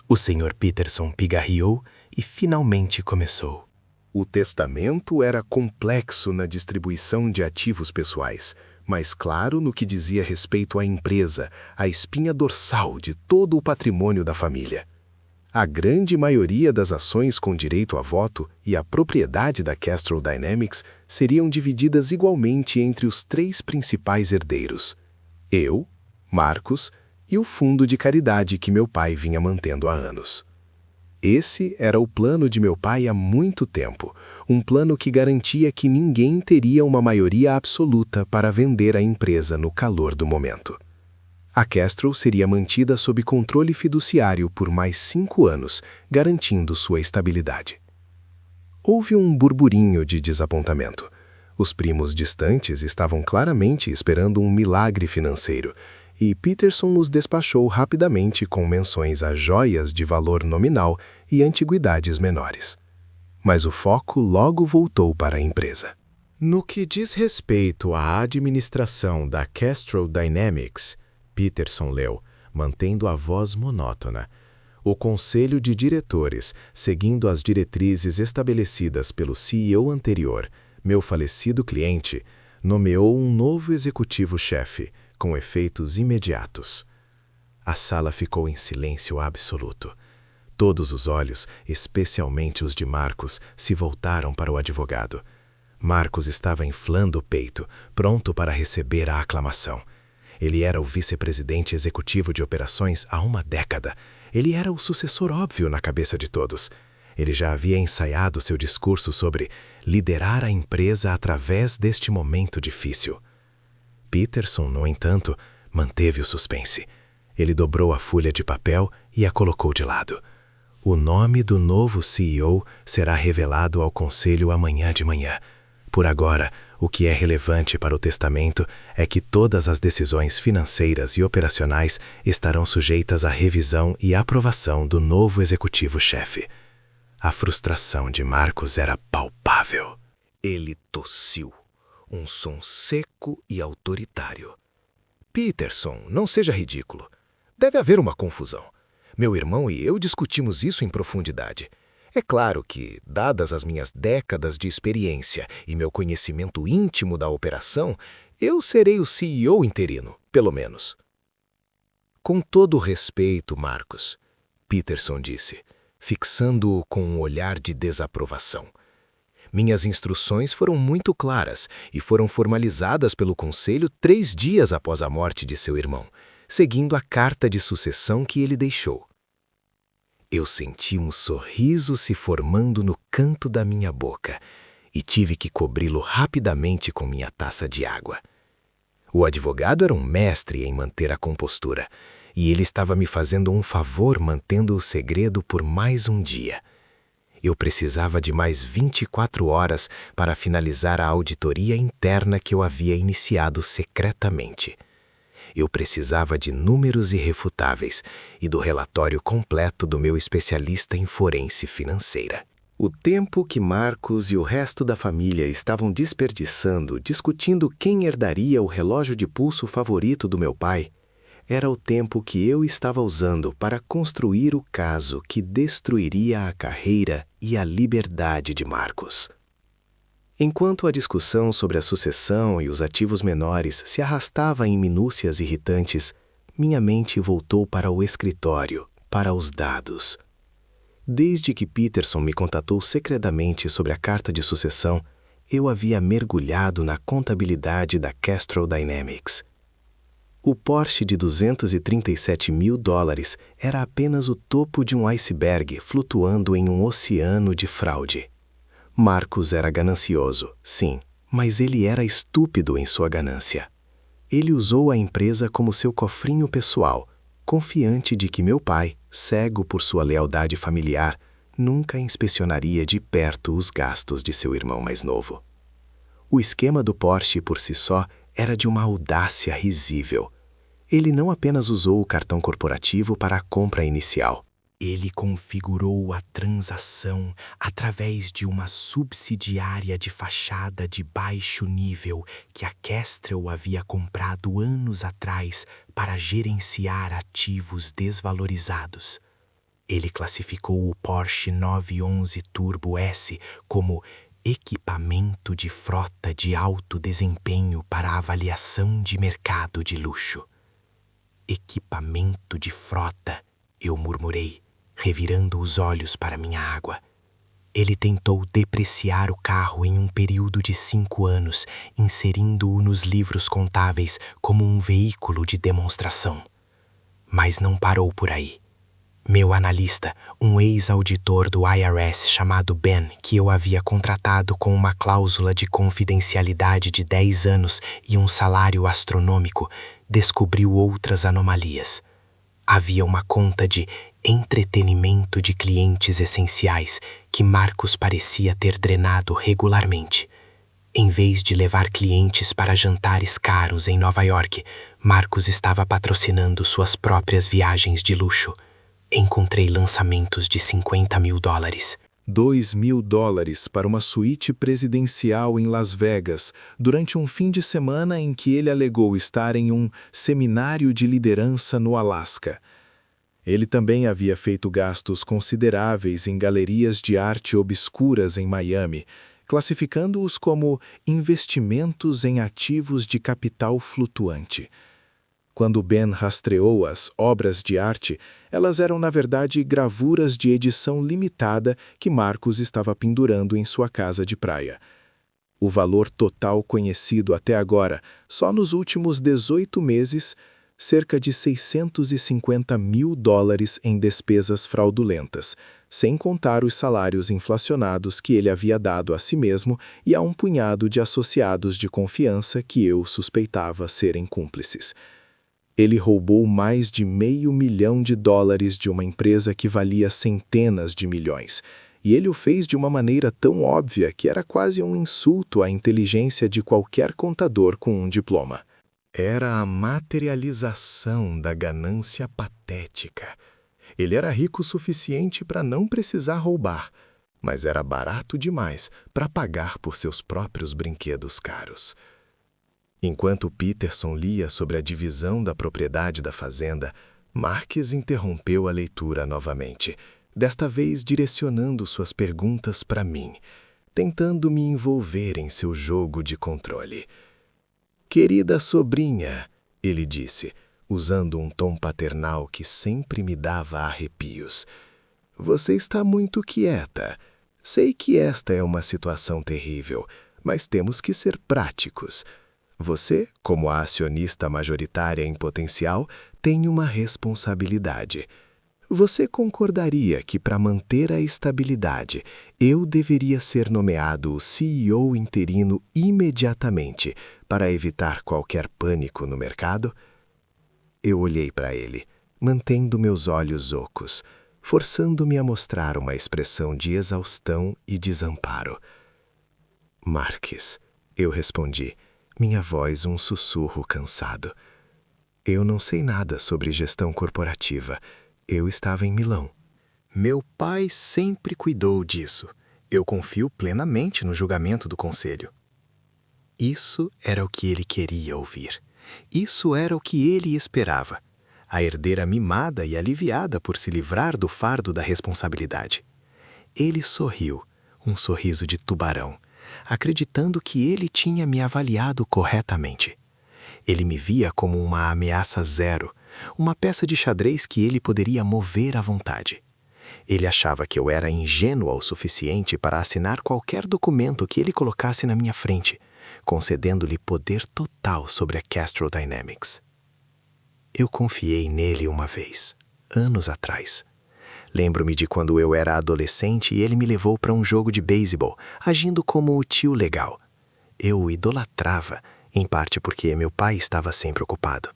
S3: O Sr. Peterson pigarreou e finalmente começou.
S2: O testamento era complexo na distribuição de ativos pessoais, mas claro no que dizia respeito à empresa, a espinha dorsal de todo o patrimônio da família. A grande maioria das ações com direito a voto e a propriedade da Castrol Dynamics seriam divididas igualmente entre os 3 principais herdeiros: eu, Marcos e o fundo de caridade que meu pai vinha mantendo há anos. Esse era o plano de meu pai há muito tempo, um plano que garantia que ninguém teria uma maioria absoluta para vender a empresa no calor do momento. A Castrol seria mantida sob controle fiduciário por mais 5 anos, garantindo sua estabilidade. Houve um burburinho de desapontamento. Os primos distantes estavam claramente esperando um milagre financeiro, e Peterson os despachou rapidamente com menções a joias de valor nominal e antiguidades menores. Mas o foco logo voltou para a empresa.
S3: No que diz respeito à administração da Castrol Dynamics, Peterson leu, mantendo a voz monótona. O conselho de diretores, seguindo as diretrizes estabelecidas pelo CEO anterior, meu falecido cliente, nomeou um novo executivo-chefe, com efeitos imediatos. A sala ficou em silêncio absoluto. Todos os olhos, especialmente os de Marcos, se voltaram para o advogado. Marcos estava inflando o peito, pronto para receber a aclamação. Ele era o vice-presidente executivo de operações há uma década. Ele era o sucessor óbvio na cabeça de todos. Ele já havia ensaiado seu discurso sobre liderar a empresa através deste momento difícil. Peterson, no entanto, manteve o suspense. Ele dobrou a folha de papel e a colocou de lado. O nome do novo CEO será revelado ao conselho amanhã de manhã. Por agora, o que é relevante para o testamento é que todas as decisões financeiras e operacionais estarão sujeitas à revisão e aprovação do novo executivo-chefe. A frustração de Marcos era palpável.
S4: Ele tossiu, um som seco e autoritário. Peterson, não seja ridículo. Deve haver uma confusão. Meu irmão e eu discutimos isso em profundidade. É claro que, dadas as minhas décadas de experiência e meu conhecimento íntimo da operação, eu serei o CEO interino, pelo menos. Com todo o respeito, Marcos, Peterson disse, fixando-o com um olhar de desaprovação. Minhas instruções foram muito claras e foram formalizadas pelo Conselho 3 dias após a morte de seu irmão, seguindo a carta de sucessão que ele deixou. Eu senti um sorriso se formando no canto da minha boca e tive que cobri-lo rapidamente com minha taça de água. O advogado era um mestre em manter a compostura, e ele estava me fazendo um favor mantendo o segredo por mais um dia. Eu precisava de mais 24 horas para finalizar a auditoria interna que eu havia iniciado secretamente. Eu precisava de números irrefutáveis e do relatório completo do meu especialista em forense financeira. O tempo que Marcos e o resto da família estavam desperdiçando discutindo quem herdaria o relógio de pulso favorito do meu pai, era o tempo que eu estava usando para construir o caso que destruiria a carreira e a liberdade de Marcos. Enquanto a discussão sobre a sucessão e os ativos menores se arrastava em minúcias irritantes, minha mente voltou para o escritório, para os dados. Desde que Peterson me contatou secretamente sobre a carta de sucessão, eu havia mergulhado na contabilidade da Castrol Dynamics. O Porsche de $237 mil era apenas o topo de um iceberg flutuando em um oceano de fraude. Marcos era ganancioso, sim, mas ele era estúpido em sua ganância. Ele usou a empresa como seu cofrinho pessoal, confiante de que meu pai, cego por sua lealdade familiar, nunca inspecionaria de perto os gastos de seu irmão mais novo. O esquema do Porsche por si só era de uma audácia risível. Ele não apenas usou o cartão corporativo para a compra inicial. Ele configurou a transação através de uma subsidiária de fachada de baixo nível que a Kestrel havia comprado anos atrás para gerenciar ativos desvalorizados. Ele classificou o Porsche 911 Turbo S como equipamento de frota de alto desempenho para avaliação de mercado de luxo. Equipamento de frota, eu murmurei, revirando os olhos para minha água. Ele tentou depreciar o carro em um período de 5 anos, inserindo-o nos livros contábeis como um veículo de demonstração. Mas não parou por aí. Meu analista, um ex-auditor do IRS chamado Ben, que eu havia contratado com uma cláusula de confidencialidade de 10 anos e um salário astronômico, descobriu outras anomalias. Havia uma conta de entretenimento de clientes essenciais que Marcos parecia ter drenado regularmente. Em vez de levar clientes para jantares caros em Nova York, Marcos estava patrocinando suas próprias viagens de luxo. Encontrei lançamentos de $50 mil.
S2: $2 mil para uma suíte presidencial em Las Vegas, durante um fim de semana em que ele alegou estar em um seminário de liderança no Alasca. Ele também havia feito gastos consideráveis em galerias de arte obscuras em Miami, classificando-os como investimentos em ativos de capital flutuante. Quando Ben rastreou as obras de arte, elas eram na verdade gravuras de edição limitada que Marcos estava pendurando em sua casa de praia. O valor total conhecido até agora, só nos últimos 18 meses, cerca de $650 mil em despesas fraudulentas, sem contar os salários inflacionados que ele havia dado a si mesmo e a um punhado de associados de confiança que eu suspeitava serem cúmplices. Ele roubou mais de $500 mil de uma empresa que valia centenas de milhões, e ele o fez de uma maneira tão óbvia que era quase um insulto à inteligência de qualquer contador com um diploma. Era a materialização da ganância patética. Ele era rico o suficiente para não precisar roubar, mas era barato demais para pagar por seus próprios brinquedos caros. Enquanto Peterson lia sobre a divisão da propriedade da fazenda,
S1: Marques interrompeu a leitura novamente, desta vez direcionando suas perguntas para mim, tentando me envolver em seu jogo de controle. Querida sobrinha, ele disse, usando um tom paternal que sempre me dava arrepios. Você está muito quieta. Sei que esta é uma situação terrível, mas temos que ser práticos. Você, como a acionista majoritária em potencial, tem uma responsabilidade. Você concordaria que, para manter a estabilidade, eu deveria ser nomeado o CEO interino imediatamente para evitar qualquer pânico no mercado? Eu olhei para ele, mantendo meus olhos ocos, forçando-me a mostrar uma expressão de exaustão e desamparo. Marques, eu respondi, minha voz um sussurro cansado. Eu não sei nada sobre gestão corporativa. Eu estava em Milão.
S3: Meu pai sempre cuidou disso. Eu confio plenamente no julgamento do conselho. Isso era o que ele queria ouvir. Isso era o que ele esperava. A herdeira mimada e aliviada por se livrar do fardo da responsabilidade. Ele sorriu, um sorriso de tubarão, acreditando que ele tinha me avaliado corretamente. Ele me via como uma ameaça zero, uma peça de xadrez que ele poderia mover à vontade. Ele achava que eu era ingênua o suficiente para assinar qualquer documento que ele colocasse na minha frente, concedendo-lhe poder total sobre a Castrol Dynamics. Eu confiei nele uma vez, anos atrás. Lembro-me de quando eu era adolescente e ele me levou para um jogo de beisebol, agindo como o tio legal. Eu o idolatrava, em parte porque meu pai estava sempre ocupado.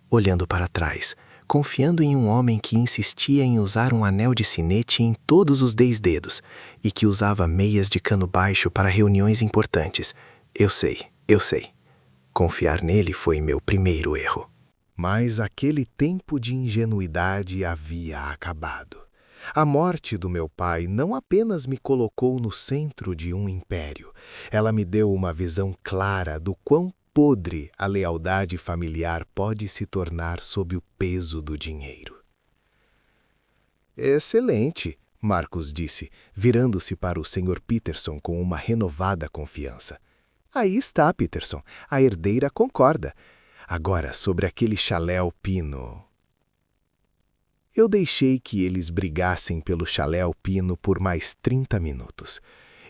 S3: Olhando para trás, confiando em um homem que insistia em usar um anel de sinete em todos os 10 dedos e que usava meias de cano baixo para reuniões importantes. Eu sei. Confiar nele foi meu primeiro erro.
S1: Mas aquele tempo de ingenuidade havia acabado. A morte do meu pai não apenas me colocou no centro de um império, ela me deu uma visão clara do quão podre a lealdade familiar pode se tornar sob o peso do dinheiro. Excelente, Marcos disse, virando-se para o Sr. Peterson com uma renovada confiança. Aí está, Peterson, a herdeira concorda. Agora, sobre aquele chalé alpino. Eu deixei que eles brigassem pelo chalé alpino por mais 30 minutos.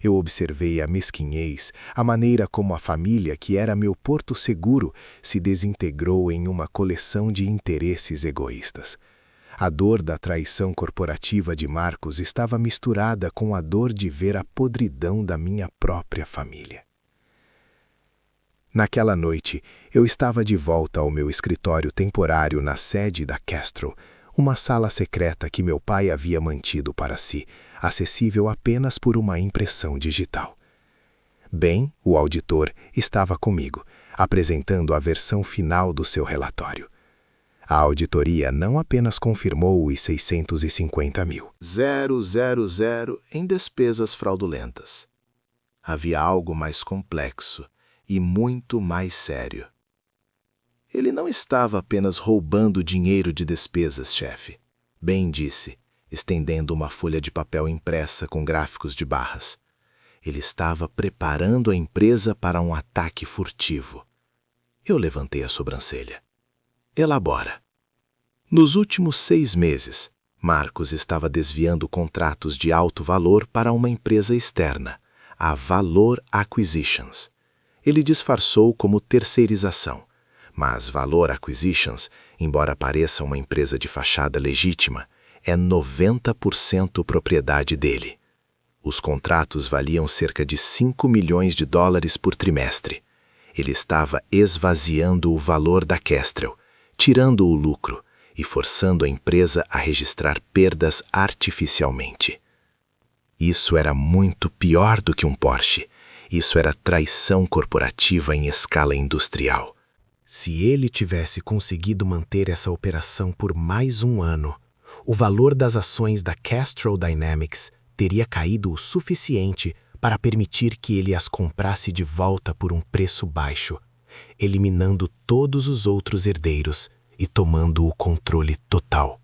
S1: Eu observei a mesquinhez, a maneira como a família, que era meu porto seguro, se desintegrou em uma coleção de interesses egoístas. A dor da traição corporativa de Marcos estava misturada com a dor de ver a podridão da minha própria família. Naquela noite, eu estava de volta ao meu escritório temporário na sede da Castrol, uma sala secreta que meu pai havia mantido para si, acessível apenas por uma impressão digital. Ben, o auditor, estava comigo, apresentando a versão final do seu relatório. A auditoria não apenas confirmou os 650 mil. 000 em despesas fraudulentas. Havia algo mais complexo e muito mais sério. Ele não estava apenas roubando dinheiro de despesas, chefe, Ben disse, estendendo uma folha de papel impressa com gráficos de barras. Ele estava preparando a empresa para um ataque furtivo. Eu levantei a sobrancelha. Elabora. Nos últimos 6 meses, Marcos estava desviando contratos de alto valor para uma empresa externa, a Valor Acquisitions. Ele disfarçou como terceirização, mas Valor Acquisitions, embora pareça uma empresa de fachada legítima, é 90% propriedade dele. Os contratos valiam cerca de 5 milhões de dólares por trimestre. Ele estava esvaziando o valor da Castrol, tirando o lucro e forçando a empresa a registrar perdas artificialmente. Isso era muito pior do que um Porsche. Isso era traição corporativa em escala industrial.
S3: Se ele tivesse conseguido manter essa operação por mais um ano, o valor das ações da Castrol Dynamics teria caído o suficiente para permitir que ele as comprasse de volta por um preço baixo, eliminando todos os outros herdeiros e tomando o controle total.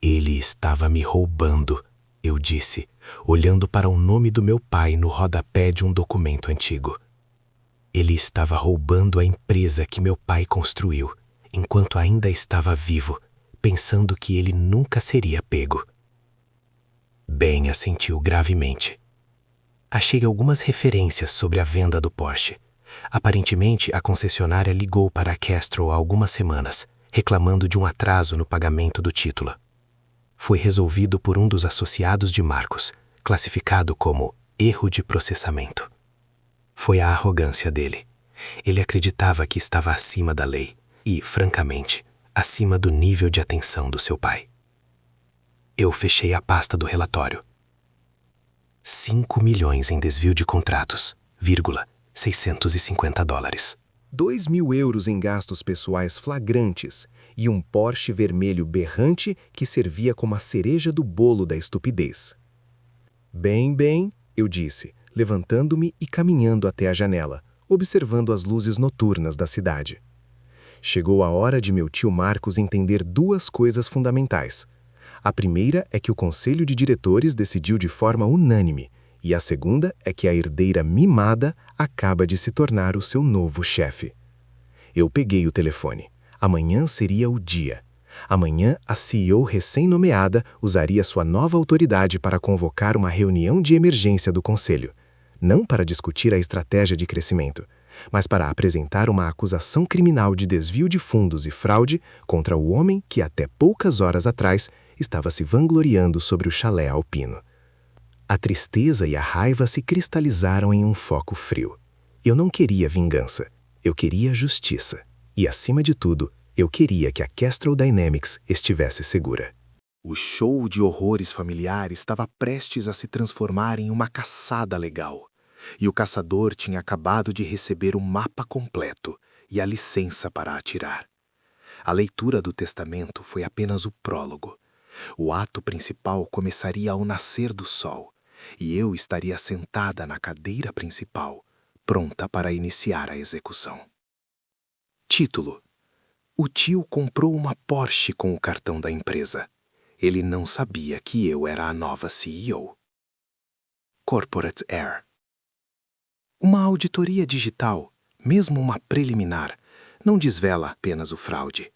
S3: Ele estava me roubando, eu disse, olhando para o nome do meu pai no rodapé de um documento antigo. Ele estava roubando a empresa que meu pai construiu, enquanto ainda estava vivo, pensando que ele nunca seria pego. Ben assentiu gravemente. Achei algumas referências sobre a venda do Porsche. Aparentemente, a concessionária ligou para a Castrol há algumas semanas, reclamando de um atraso no pagamento do título. Foi resolvido por um dos associados de Marcos, classificado como erro de processamento. Foi a arrogância dele. Ele acreditava que estava acima da lei e, francamente, acima do nível de atenção do seu pai. Eu fechei a pasta do relatório. 5 milhões em desvio de contratos, $650.
S2: 2.000 euros em gastos pessoais flagrantes e um Porsche vermelho berrante que servia como a cereja do bolo da estupidez. Bem, eu disse, levantando-me e caminhando até a janela, observando as luzes noturnas da cidade. Chegou a hora de meu tio Marcos entender duas coisas fundamentais. A primeira é que o conselho de diretores decidiu de forma unânime, e a segunda é que a herdeira mimada acaba de se tornar o seu novo chefe. Eu peguei o telefone. Amanhã seria o dia. Amanhã, a CEO recém-nomeada usaria sua nova autoridade para convocar uma reunião de emergência do conselho. Não para discutir a estratégia de crescimento, mas para apresentar uma acusação criminal de desvio de fundos e fraude contra o homem que até poucas horas atrás estava se vangloriando sobre o chalé alpino. A tristeza e a raiva se cristalizaram em um foco frio. Eu não queria vingança, eu queria justiça. E, acima de tudo, eu queria que a Castrol Dynamics estivesse segura.
S1: O show de horrores familiar estava prestes a se transformar em uma caçada legal. E o caçador tinha acabado de receber o mapa completo e a licença para atirar. A leitura do testamento foi apenas o prólogo. O ato principal começaria ao nascer do sol, e eu estaria sentada na cadeira principal, pronta para iniciar a execução. Título: O tio comprou uma Porsche com o cartão da empresa. Ele não sabia que eu era a nova CEO. Corporate Heir. Uma auditoria digital, mesmo uma preliminar, não desvela apenas o fraude.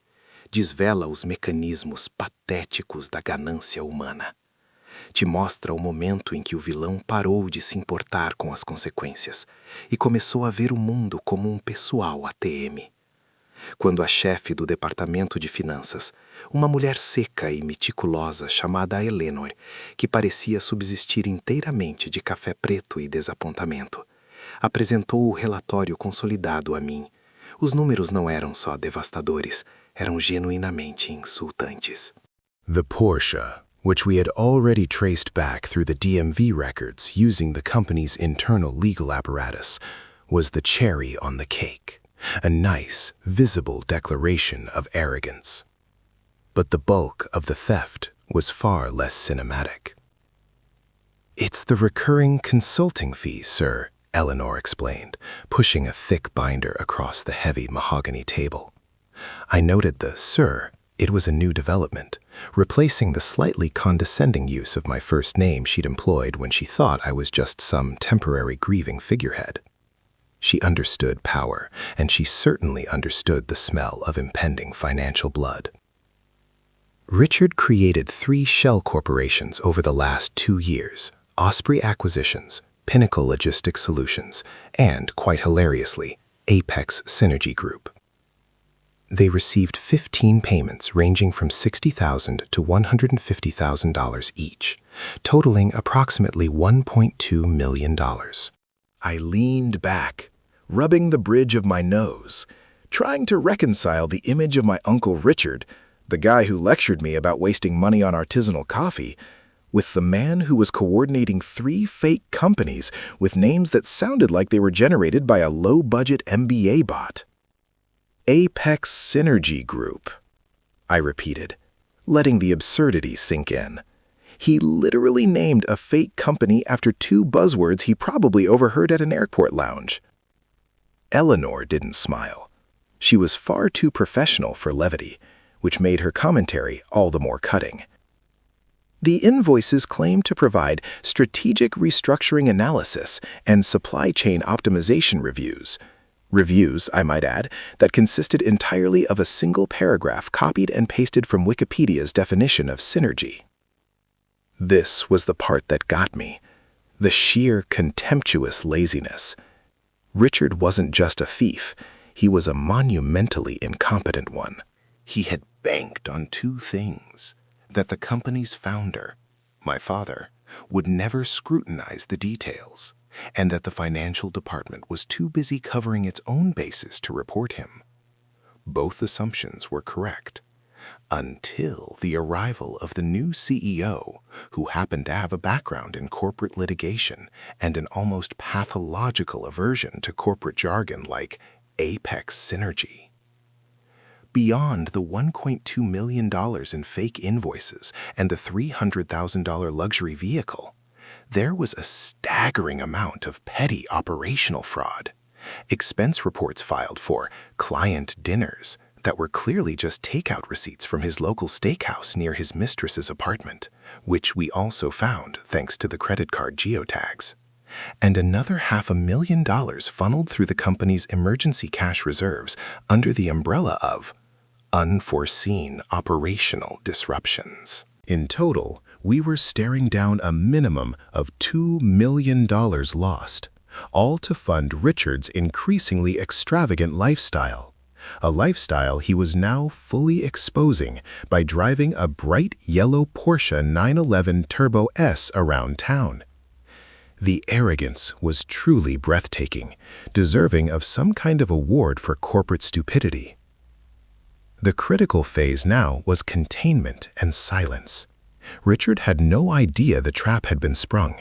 S1: Desvela os mecanismos patéticos da ganância humana. Te mostra o momento em que o vilão parou de se importar com as consequências e começou a ver o mundo como um pessoal ATM. Quando a chefe do departamento de finanças, uma mulher seca e meticulosa chamada Eleanor, que parecia subsistir inteiramente de café preto e desapontamento, apresentou o relatório consolidado a mim, os números não eram só devastadores, eram genuinamente insultantes.
S3: The Porsche, which we had already traced back through the DMV records using the company's internal legal apparatus, was the cherry on the cake, a nice, visible declaration of arrogance. But the bulk of the theft was far less cinematic. "It's the recurring consulting fees, sir," Eleanor explained, pushing a thick binder across the heavy mahogany table. I noted the "sir." It was a new development, replacing the slightly condescending use of my first name she'd employed when she thought I was just some temporary grieving figurehead. She understood power, and she certainly understood the smell of impending financial blood. Richard created 3 shell corporations over the last 2 years: Osprey Acquisitions, Pinnacle Logistics Solutions, and, quite hilariously, Apex Synergy Group. They received 15 payments ranging from $60,000 to $150,000 each, totaling approximately $1.2 million.
S2: I leaned back, rubbing the bridge of my nose, trying to reconcile the image of my Uncle Richard, the guy who lectured me about wasting money on artisanal coffee, with the man who was coordinating 3 fake companies with names that sounded like they were generated by a low-budget MBA bot. Apex Synergy Group, I repeated, letting the absurdity sink in. He literally named a fake company after 2 buzzwords he probably overheard at an airport lounge. Eleanor didn't smile. She was far too professional for levity, which made her commentary all the more cutting. The invoices claimed to provide strategic restructuring analysis and supply chain optimization reviews. Reviews, I might add, that consisted entirely of a single paragraph copied and pasted from Wikipedia's definition of synergy. This was the part that got me. The sheer contemptuous laziness. Richard wasn't just a thief, he was a monumentally incompetent one.
S1: He had banked on two things: that the company's founder, my father, would never scrutinize the details, and that the financial department was too busy covering its own bases to report him. Both assumptions were correct, until the arrival of the new CEO, who happened to have a background in corporate litigation and an almost pathological aversion to corporate jargon like apex synergy. Beyond the $1.2 million in fake invoices and the $300,000 luxury vehicle, there was a staggering amount of petty operational fraud. Expense reports filed for client dinners that were clearly just takeout receipts from his local steakhouse near his mistress's apartment, which we also found thanks to the credit card geotags. And another $500,000 funneled through the company's emergency cash reserves under the umbrella of unforeseen operational disruptions. In total, we were staring down a minimum of $2 million lost, all to fund Richard's increasingly extravagant lifestyle. A lifestyle he was now fully exposing by driving a bright yellow Porsche 911 Turbo S around town. The arrogance was truly breathtaking, deserving of some kind of award for corporate stupidity. The critical phase now was containment and silence. Richard had no idea the trap had been sprung.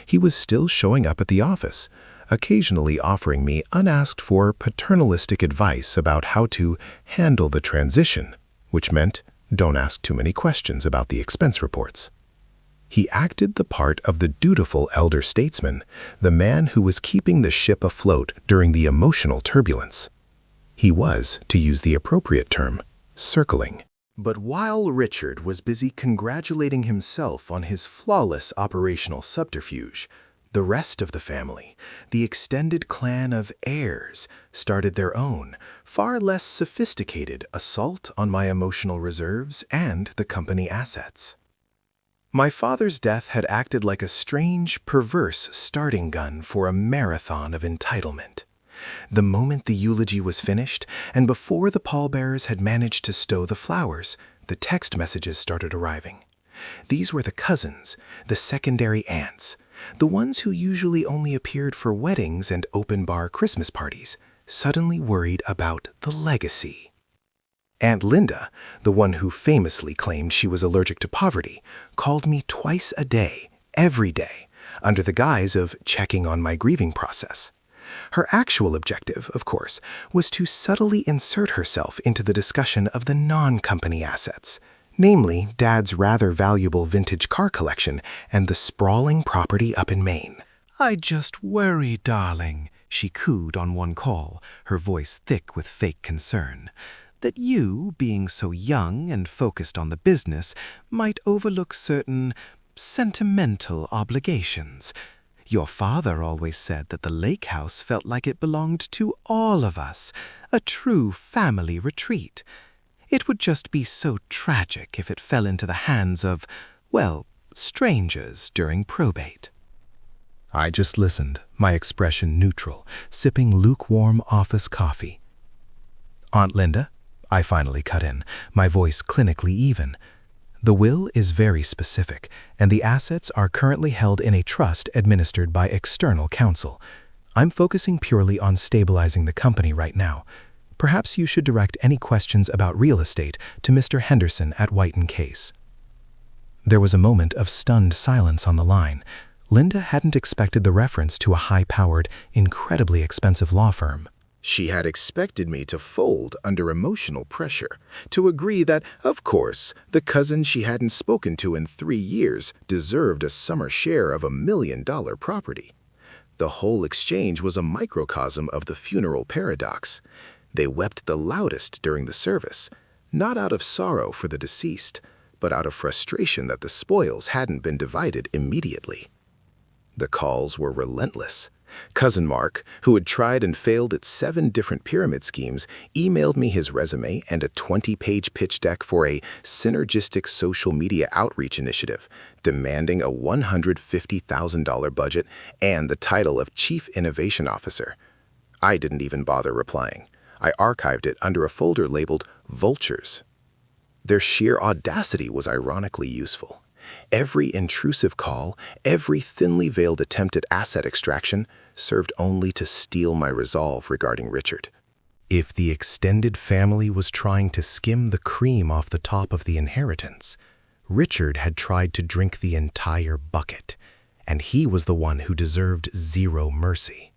S1: He was still showing up at the office, occasionally offering me unasked-for paternalistic advice about how to handle the transition, which meant don't ask too many questions about the expense reports. He acted the part of the dutiful elder statesman, the man who was keeping the ship afloat during the emotional turbulence. He was, to use the appropriate term, circling. But while Richard was busy congratulating himself on his flawless operational subterfuge, the rest of the family, the extended clan of heirs, started their own, far less sophisticated assault on my emotional reserves and the company assets. My father's death had acted like a strange, perverse starting gun for a marathon of entitlement. The moment the eulogy was finished, and before the pallbearers had managed to stow the flowers, the text messages started arriving. These were the cousins, the secondary aunts, the ones who usually only appeared for weddings and open-bar Christmas parties, suddenly worried about the legacy. Aunt Linda, the one who famously claimed she was allergic to poverty, called me twice a day, every day, under the guise of checking on my grieving process. Her actual objective, of course, was to subtly insert herself into the discussion of the non-company assets, namely Dad's rather valuable vintage car collection and the sprawling property up in Maine.
S3: "I just worry, darling," she cooed on one call, her voice thick with fake concern, "that you, being so young and focused on the business, might overlook certain sentimental obligations. Your father always said that the lake house felt like it belonged to all of us, a true family retreat. It would just be so tragic if it fell into the hands of, well, strangers during probate." I just listened, my expression neutral, sipping lukewarm office coffee. "Aunt Linda," I finally cut in, my voice clinically even, "the will is very specific, and the assets are currently held in a trust administered by external counsel. I'm focusing purely on stabilizing the company right now. Perhaps you should direct any questions about real estate to Mr. Henderson at White & Case." There was a moment of stunned silence on the line. Linda hadn't expected the reference to a high-powered, incredibly expensive law firm.
S2: She had expected me to fold under emotional pressure, to agree that, of course, the cousin she hadn't spoken to in 3 years deserved a summer share of $1 million property. The whole exchange was a microcosm of the funeral paradox. They wept the loudest during the service, not out of sorrow for the deceased, but out of frustration that the spoils hadn't been divided immediately. The calls were relentless. Cousin Mark, who had tried and failed at 7 different pyramid schemes, emailed me his resume and a 20-page pitch deck for a synergistic social media outreach initiative, demanding a $150,000 budget and the title of Chief Innovation Officer. I didn't even bother replying. I archived it under a folder labeled Vultures. Their sheer audacity was ironically useful. Every intrusive call, every thinly veiled attempt at asset extraction served only to steel my resolve regarding Richard.
S3: If the extended family was trying to skim the cream off the top of the inheritance, Richard had tried to drink the entire bucket, and he was the one who deserved zero mercy.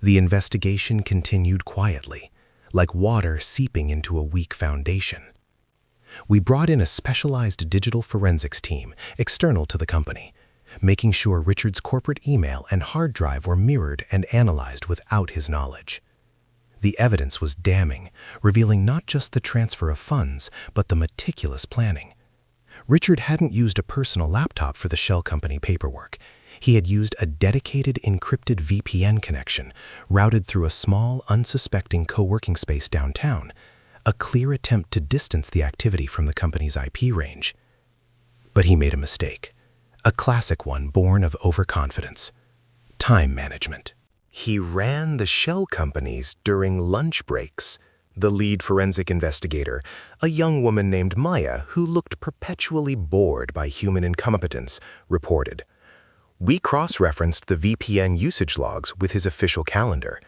S3: The investigation continued quietly, like water seeping into a weak foundation. We brought in a specialized digital forensics team external to the company, making sure Richard's corporate email and hard drive were mirrored and analyzed without his knowledge. The evidence was damning, revealing not just the transfer of funds, but the meticulous planning. Richard hadn't used a personal laptop for the shell company paperwork. He had used a dedicated encrypted VPN connection routed through a small, unsuspecting co-working space downtown, a clear attempt to distance the activity from the company's IP range. But he made a mistake, a classic one born of overconfidence: time management. He ran the shell companies during lunch breaks. The lead forensic investigator, a young woman named Maya who looked perpetually bored by human incompetence, reported. We cross-referenced the VPN usage logs with his official calendar.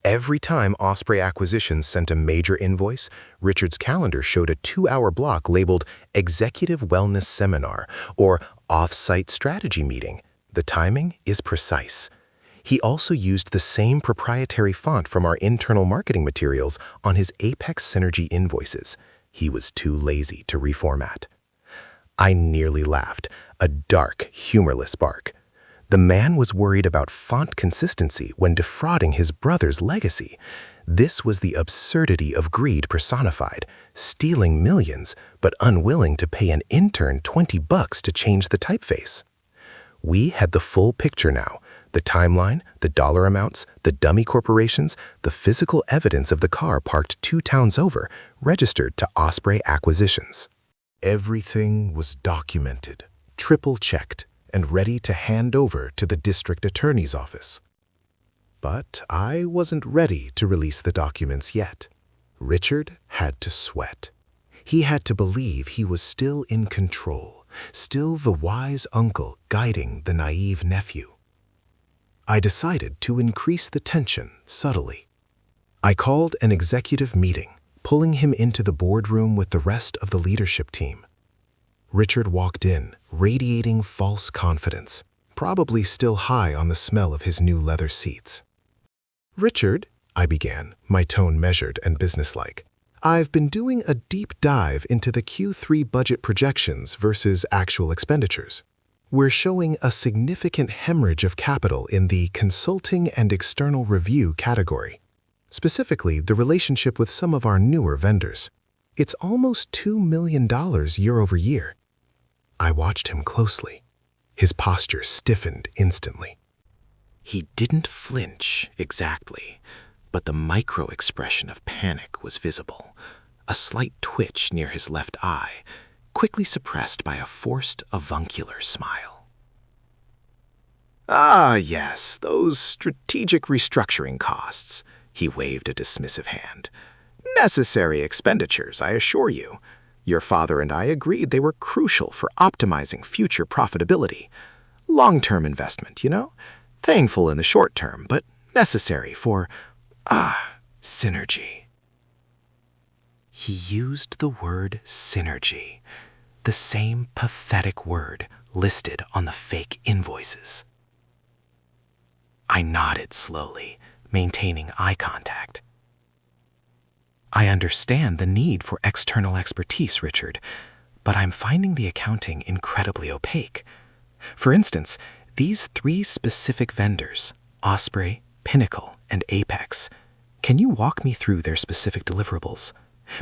S3: Every time Osprey Acquisitions sent a major invoice, Richard's calendar showed a 2-hour block labeled Executive Wellness Seminar or Off-Site Strategy Meeting. The timing is precise. He also used the same proprietary font from our internal marketing materials on his Apex Synergy invoices. He was too lazy to reformat. I nearly laughed, a dark, humorless bark. The man was worried about font consistency when defrauding his brother's legacy. This was the absurdity of greed personified, stealing millions, but unwilling to pay an intern $20 to change the typeface. We had the full picture now: the timeline, the dollar amounts, the dummy corporations, the physical evidence of the car parked 2 towns over, registered to Osprey Acquisitions. Everything was documented, triple-checked, and ready to hand over to the district attorney's office. But I wasn't ready to release the documents yet. Richard had to sweat. He had to believe he was still in control, still the wise uncle guiding the naive nephew. I decided to increase the tension subtly. I called an executive meeting, pulling him into the boardroom with the rest of the leadership team. Richard walked in, radiating false confidence, probably still high on the smell of his new leather seats. "Richard," I began, my tone measured and businesslike, "I've been doing a deep dive into the Q3 budget projections versus actual expenditures. We're showing a significant hemorrhage of capital in the consulting and external review category, specifically the relationship with some of our newer vendors. It's almost $2 million year over year." I watched him closely. His posture stiffened instantly. He didn't flinch exactly, but the micro-expression of panic was visible, a slight twitch near his left eye, quickly suppressed by a forced avuncular smile. "Ah, yes, those strategic restructuring costs," he waved a dismissive hand. "Necessary expenditures, I assure you. Your father and I agreed they were crucial for optimizing future profitability. Long-term investment, you know? Thankful in the short term, but necessary for, synergy." He used the word synergy, the same pathetic word listed on the fake invoices. I nodded slowly, maintaining eye contact. "I understand the need for external expertise, Richard, but I'm finding the accounting incredibly opaque. For instance, these 3 specific vendors, Osprey, Pinnacle, and Apex, Can you walk me through their specific deliverables?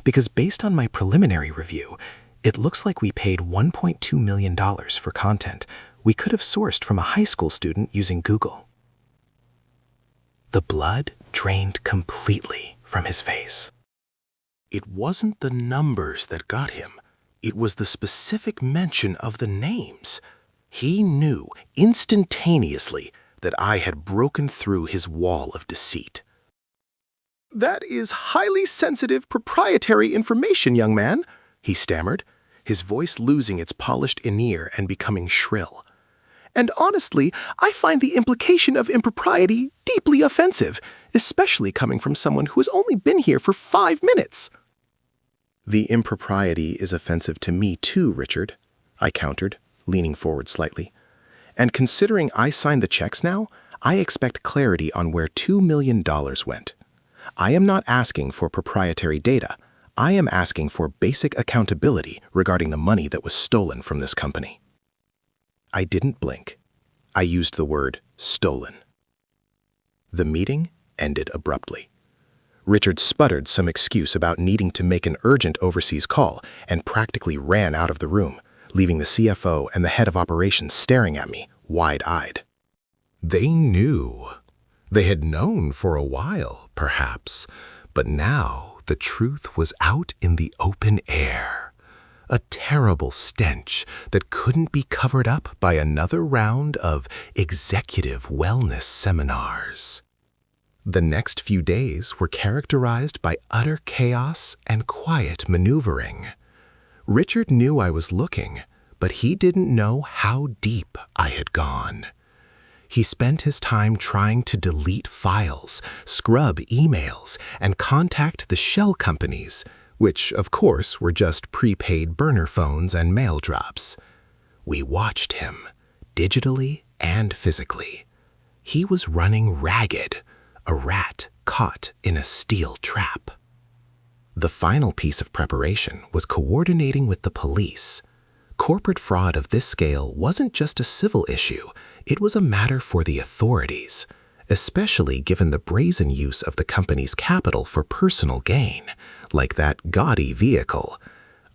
S3: Because based on my preliminary review, it looks like we paid $1.2 million for content we could have sourced from a high school student using Google. The blood drained completely from his face.
S2: It wasn't the numbers that got him. It was the specific mention of the names. He knew instantaneously that I had broken through his wall of deceit. "That is highly sensitive proprietary information, young man," he stammered, his voice losing its polished veneer and becoming shrill. "And honestly, I find the implication of impropriety deeply offensive, especially coming from someone who has only been here for 5 minutes." "The impropriety is offensive to me too, Richard," I countered, leaning forward slightly. "And considering I signed the checks now, I expect clarity on where $2 million went. I am not asking for proprietary data. I am asking for basic accountability regarding the money that was stolen from this company." I didn't blink. I used the word stolen. The meeting ended abruptly. Richard sputtered some excuse about needing to make an urgent overseas call and practically ran out of the room, leaving the CFO and the head of operations staring at me, wide-eyed. They knew. They had known for a while, perhaps, but now the truth was out in the open air. A terrible stench that couldn't be covered up by another round of executive wellness seminars. The next few days were characterized by utter chaos and quiet maneuvering. Richard knew I was looking, but he didn't know how deep I had gone. He spent his time trying to delete files, scrub emails, and contact the shell companies, which, of course, were just prepaid burner phones and mail drops. We watched him, digitally and physically. He was running ragged, a rat caught in a steel trap. The final piece of preparation was coordinating with the police. Corporate fraud of this scale wasn't just a civil issue, it was a matter for the authorities, especially given the brazen use of the company's capital for personal gain, like that gaudy vehicle.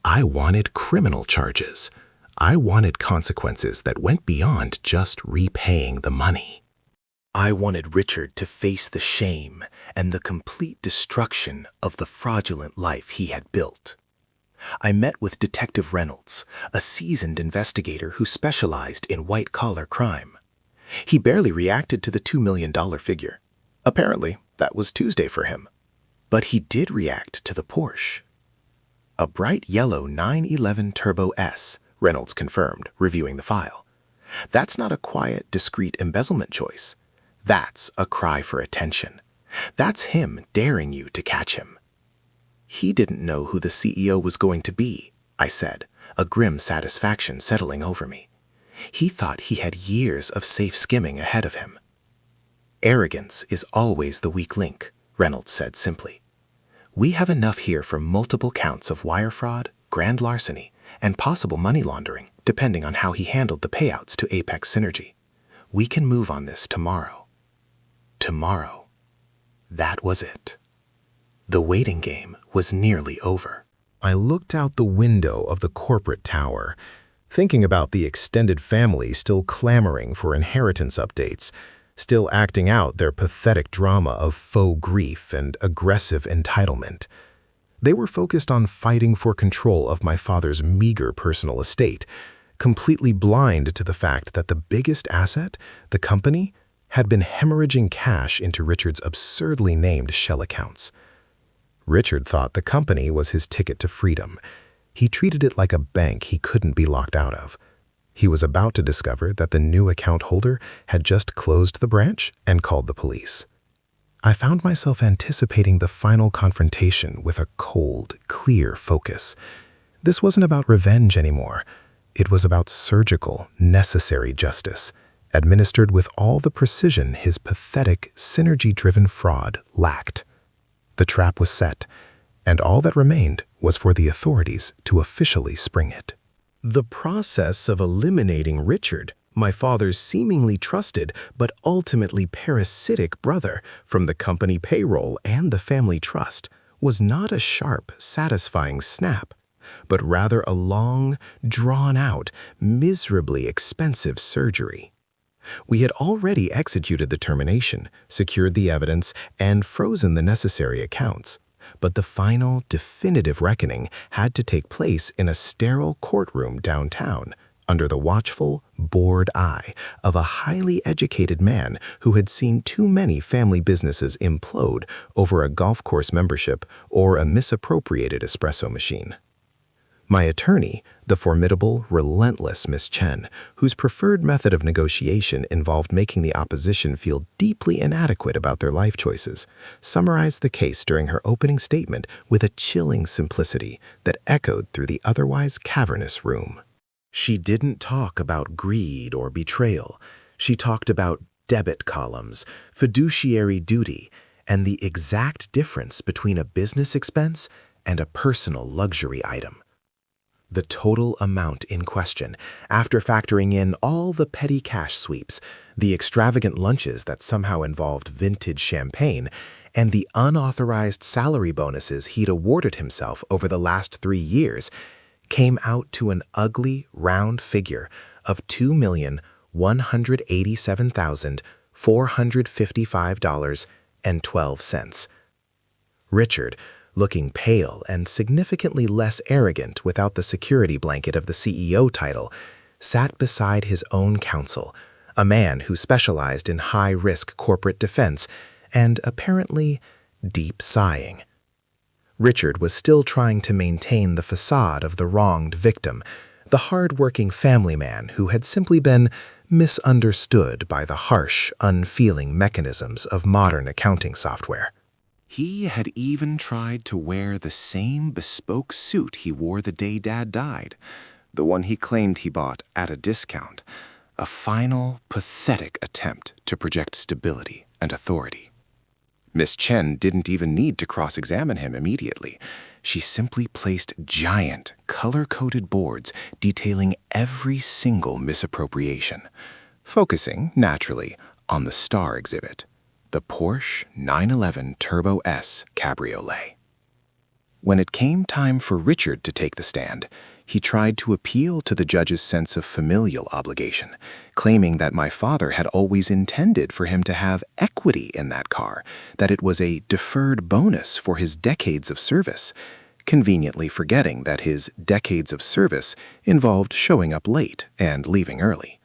S2: I wanted criminal charges. I wanted consequences that went beyond just repaying the money. I wanted Richard to face the shame and the complete destruction of the fraudulent life he had built. I met with Detective Reynolds, a seasoned investigator who specialized in white-collar crime. He barely reacted to the $2 million figure. Apparently, that was Tuesday for him. But he did react to the Porsche. A bright yellow 911 Turbo S, Reynolds confirmed, reviewing the file. That's not a quiet, discreet embezzlement choice. That's a cry for attention. That's him daring you to catch him. He didn't know who the CEO was going to be, I said, a grim satisfaction settling over me. He thought he had years of safe skimming ahead of him. "Arrogance is always the weak link," Reynolds said simply. "We have enough here for multiple counts of wire fraud, grand larceny, and possible money laundering, depending on how he handled the payouts to Apex Synergy. We can move on this tomorrow." Tomorrow. That was it. The waiting game was nearly over. I looked out the window of the corporate tower, thinking about the extended family still clamoring for inheritance updates, still acting out their pathetic drama of faux grief and aggressive entitlement. They were focused on fighting for control of my father's meager personal estate, completely blind to the fact that the biggest asset, the company, had been hemorrhaging cash into Richard's absurdly named shell accounts. Richard thought the company was his ticket to freedom. He treated it like a bank he couldn't be locked out of. He was about to discover that the new account holder had just closed the branch and called the police. I found myself anticipating the final confrontation with a cold, clear focus. This wasn't about revenge anymore. It was about surgical, necessary justice, administered with all the precision his pathetic, synergy-driven fraud lacked. The trap was set, and all that remained was for the authorities to officially spring it. The process of eliminating Richard
S3: my father's seemingly trusted but ultimately parasitic brother from the company payroll and the family trust, was not a sharp, satisfying snap, but rather a long, drawn-out, miserably expensive surgery. We had already executed the termination, secured the evidence, and frozen the necessary accounts. But the final, definitive reckoning had to take place in a sterile courtroom downtown, under the watchful, bored eye of a highly educated man who had seen too many family businesses implode over a golf course membership or a misappropriated espresso machine. My attorney, the formidable, relentless Miss Chen, whose preferred method of negotiation involved making the opposition feel deeply inadequate about their life choices, summarized the case during her opening statement with a chilling simplicity that echoed through the otherwise cavernous room. She didn't talk about greed or betrayal. She talked about debit columns, fiduciary duty, and the exact difference between a business expense and a personal luxury item. The total amount in question, after factoring in all the petty cash sweeps, the extravagant lunches that somehow involved vintage champagne, and the unauthorized salary bonuses he'd awarded himself over the last 3 years, came out to an ugly, round figure of $2,187,455.12. Richard, looking pale and significantly less arrogant without the security blanket of the CEO title, sat beside his own counsel, a man who specialized in high-risk corporate defense and, apparently, deep sighing. Richard was still trying to maintain the facade of the wronged victim, the hard-working family man who had simply been misunderstood by the harsh, unfeeling mechanisms of modern accounting software.
S1: He had even tried to wear the same bespoke suit he wore the day Dad died, the one he claimed he bought at a discount, a final, pathetic attempt to project stability and authority. Miss Chen didn't even need to cross-examine him immediately. She simply placed giant, color-coded boards detailing every single misappropriation, focusing, naturally, on the star exhibit, the Porsche 911 Turbo S Cabriolet. When it came time for Richard to take the stand, he tried to appeal to the judge's sense of familial obligation, claiming that my father had always intended for him to have equity in that car, that it was a deferred bonus for his decades of service, conveniently forgetting that his decades of service involved showing up late and leaving early.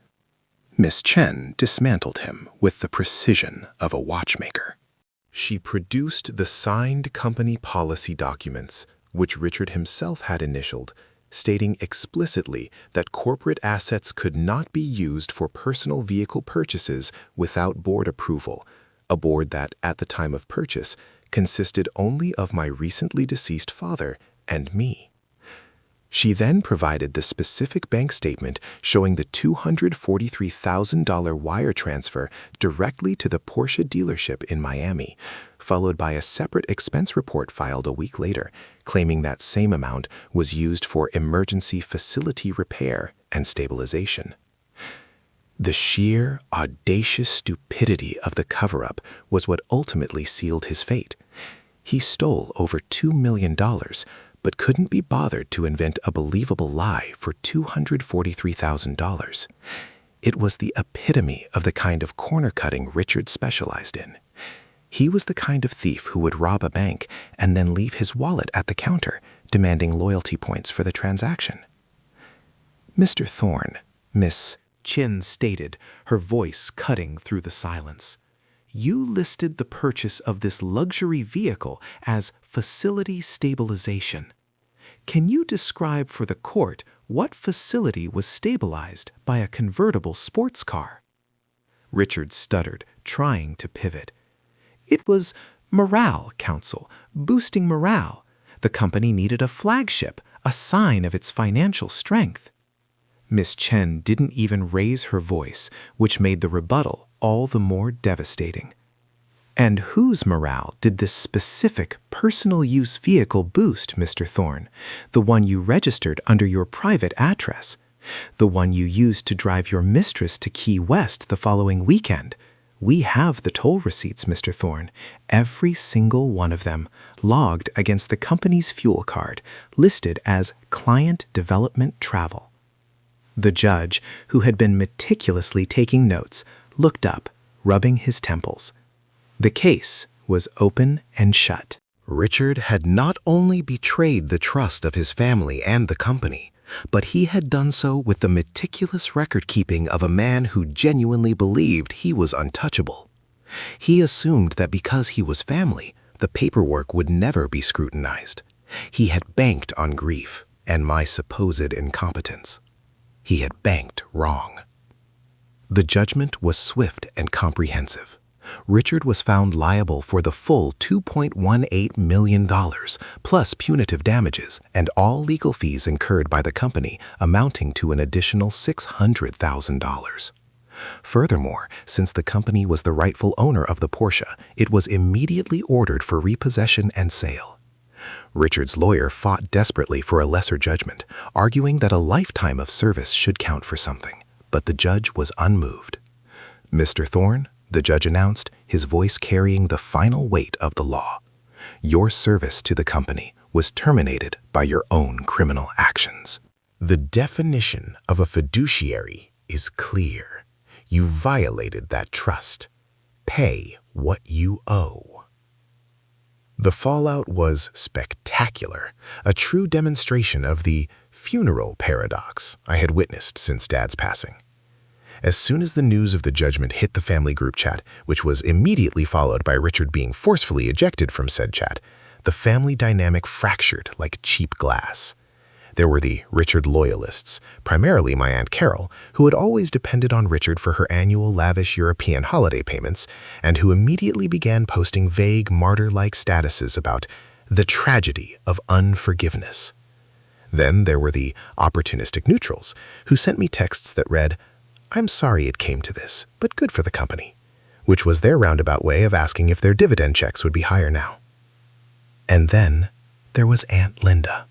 S1: Miss Chen dismantled him with the precision of a watchmaker. She produced the signed company policy documents, which Richard himself had initialed, stating explicitly that corporate assets could not be used for personal vehicle purchases without board approval, a board that, at the time of purchase, consisted only of my recently deceased father and me. She then provided the specific bank statement showing the $243,000 wire transfer directly to the Porsche dealership in Miami, followed by a separate expense report filed a week later, claiming that same amount was used for emergency facility repair and stabilization. The sheer, audacious stupidity of the cover-up was what ultimately sealed his fate. He stole over $2 million, but couldn't be bothered to invent a believable lie for $243,000. It was the epitome of the kind of corner-cutting Richard specialized in. He was the kind of thief who would rob a bank and then leave his wallet at the counter, demanding loyalty points for the transaction. Mr. Thorne, Miss Chen stated, her voice cutting through the silence. You listed the purchase of this luxury vehicle as facility stabilization. Can you describe for the court what facility was stabilized by a convertible sports car? Richard stuttered, trying to pivot. It was morale, counsel, boosting morale. The company needed a flagship, a sign of its financial strength. Miss Chen didn't even raise her voice, which made the rebuttal all the more devastating. And whose morale did this specific personal-use vehicle boost, Mr. Thorne? The one you registered under your private address.
S3: The one you used to drive your mistress to Key West the following weekend. We have the toll receipts, Mr. Thorne, every single one of them, logged against the company's fuel card, listed as Client Development Travel. The judge, who had been meticulously taking notes, looked up, rubbing his temples. The case was open and shut.
S4: Richard had not only betrayed the trust of his family and the company, but he had done so with the meticulous record-keeping of a man who genuinely believed he was untouchable. He assumed that because he was family, the paperwork would never be scrutinized. He had banked on grief and my supposed incompetence. He had banked wrong. The judgment was swift and comprehensive. Richard was found liable for the full $2.18 million, plus punitive damages and all legal fees incurred by the company, amounting to an additional $600,000. Furthermore, since the company was the rightful owner of the Porsche, it was immediately ordered for repossession and sale. Richard's lawyer fought desperately for a lesser judgment, arguing that a lifetime of service should count for something, but the judge was unmoved. "Mr. Thorne," the judge announced, his voice carrying the final weight of the law, "your service to the company was terminated by your own criminal actions." The definition of a fiduciary is clear. You violated that trust. Pay what you owe. The fallout was spectacular, a true demonstration of the funeral paradox I had witnessed since Dad's passing. As soon as the news of the judgment hit the family group chat, which was immediately followed by Richard being forcefully ejected from said chat, the family dynamic fractured like cheap glass. There were the Richard loyalists, primarily my Aunt Carol, who had always depended on Richard for her annual lavish European holiday payments, and who immediately began posting vague martyr-like statuses about the tragedy of unforgiveness. Then there were the opportunistic neutrals, who sent me texts that read, "I'm sorry it came to this, but good for the company," which was their roundabout way of asking if their dividend checks would be higher now. And then there was Aunt Linda.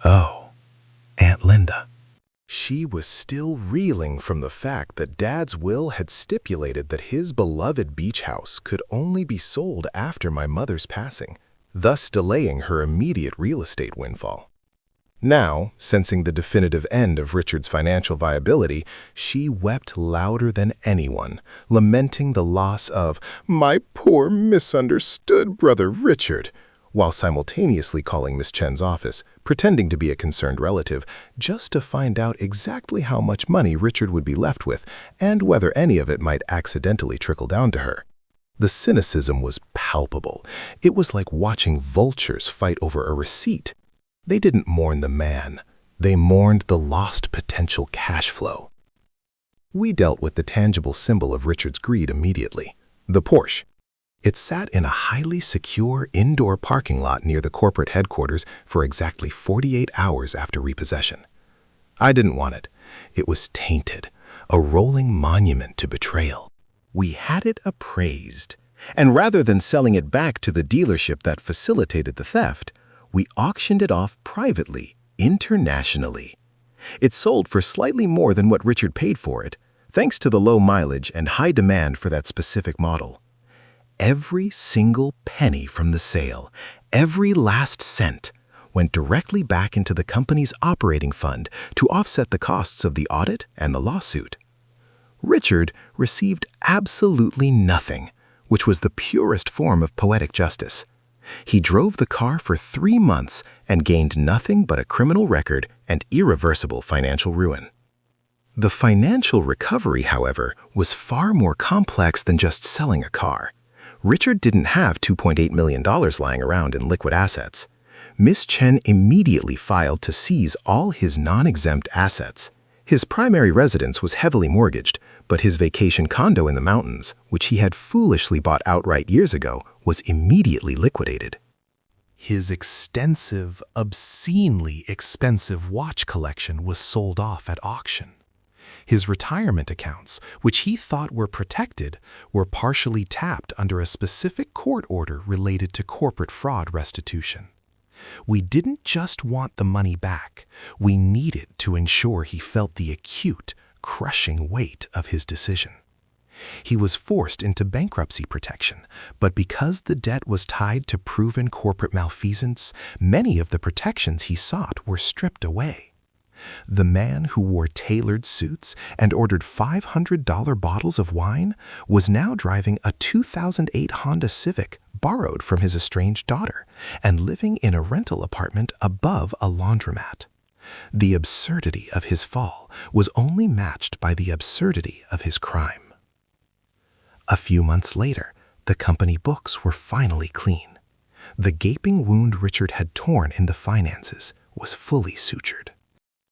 S4: Oh, Aunt Linda.
S2: She was still reeling from the fact that Dad's will had stipulated that his beloved beach house could only be sold after my mother's passing, thus delaying her immediate real estate windfall. Now, sensing the definitive end of Richard's financial viability, she wept louder than anyone, lamenting the loss of "my poor misunderstood brother Richard," while simultaneously calling Miss Chen's office, pretending to be a concerned relative, just to find out exactly how much money Richard would be left with and whether any of it might accidentally trickle down to her. The cynicism was palpable. It was like watching vultures fight over a receipt. They didn't mourn the man. They mourned the lost potential cash flow. We dealt with the tangible symbol of Richard's greed immediately, the Porsche. It sat in a highly secure indoor parking lot near the corporate headquarters for exactly 48 hours after repossession. I didn't want it. It was tainted, a rolling monument to betrayal. We had it appraised, and rather than selling it back to the dealership that facilitated the theft, we auctioned it off privately, internationally. It sold for slightly more than what Richard paid for it, thanks to the low mileage and high demand for that specific model. Every single penny from the sale, every last cent, went directly back into the company's operating fund to offset the costs of the audit and the lawsuit. Richard received absolutely nothing, which was the purest form of poetic justice. He drove the car for 3 months and gained nothing but a criminal record and irreversible financial ruin. The financial recovery, however, was far more complex than just selling a car. Richard didn't have $2.8 million lying around in liquid assets. Miss Chen immediately filed to seize all his non-exempt assets. His primary residence was heavily mortgaged, but his vacation condo in the mountains, which he had foolishly bought outright years ago, was immediately liquidated.
S3: His extensive, obscenely expensive watch collection was sold off at auction. His retirement accounts, which he thought were protected, were partially tapped under a specific court order related to corporate fraud restitution. We didn't just want the money back. We needed to ensure he felt the acute, crushing weight of his decision. He was forced into bankruptcy protection, but because the debt was tied to proven corporate malfeasance, many of the protections he sought were stripped away. The man who wore tailored suits and ordered $500 bottles of wine was now driving a 2008 Honda Civic borrowed from his estranged daughter and living in a rental apartment above a laundromat. The absurdity of his fall was only matched by the absurdity of his crime. A few months later, the company books were finally clean. The gaping wound Richard had torn in the finances was fully sutured.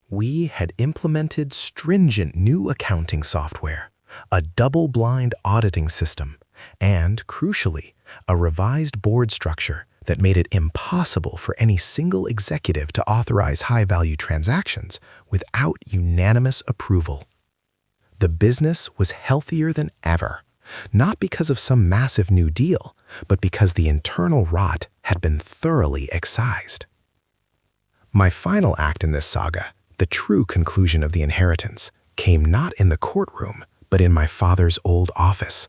S3: We had implemented stringent new accounting software, a double-blind auditing system, and, crucially, a revised board structure that made it impossible for any single executive to authorize high-value transactions without unanimous approval. The business was healthier than ever, not because of some massive new deal, but because the internal rot had been thoroughly excised. My final act in this saga, the true conclusion of the inheritance, came not in the courtroom, but in my father's old office.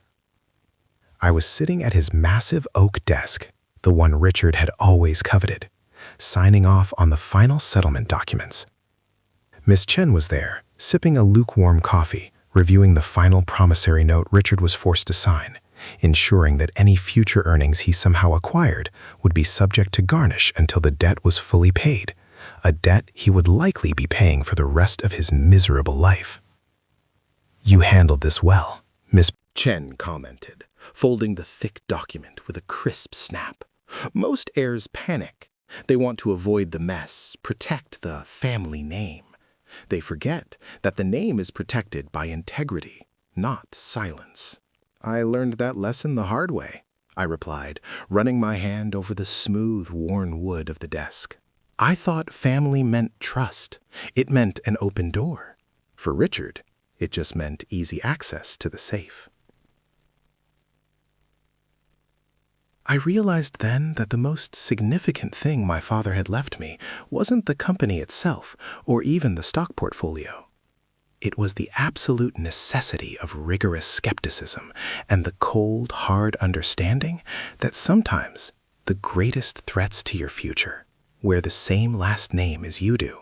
S3: I was sitting at his massive oak desk, the one Richard had always coveted, signing off on the final settlement documents. Miss Chen was there, sipping a lukewarm coffee, reviewing the final promissory note Richard was forced to sign, ensuring that any future earnings he somehow acquired would be subject to garnish until the debt was fully paid, a debt he would likely be paying for the rest of his miserable life. "You handled this well," Miss
S2: Chen commented, folding the thick document with a crisp snap. Most heirs panic. They want to avoid the mess, protect the family name. They forget that the name is protected by integrity, not silence. "I learned that lesson the hard way," I replied, running my hand over the smooth, worn wood of the desk. "I thought family meant trust. It meant an open door. For Richard, it just meant easy access to the safe." I realized then that the most significant thing my father had left me wasn't the company itself or even the stock portfolio. It was the absolute necessity of rigorous skepticism and the cold, hard understanding that sometimes the greatest threats to your future wear the same last name as you do.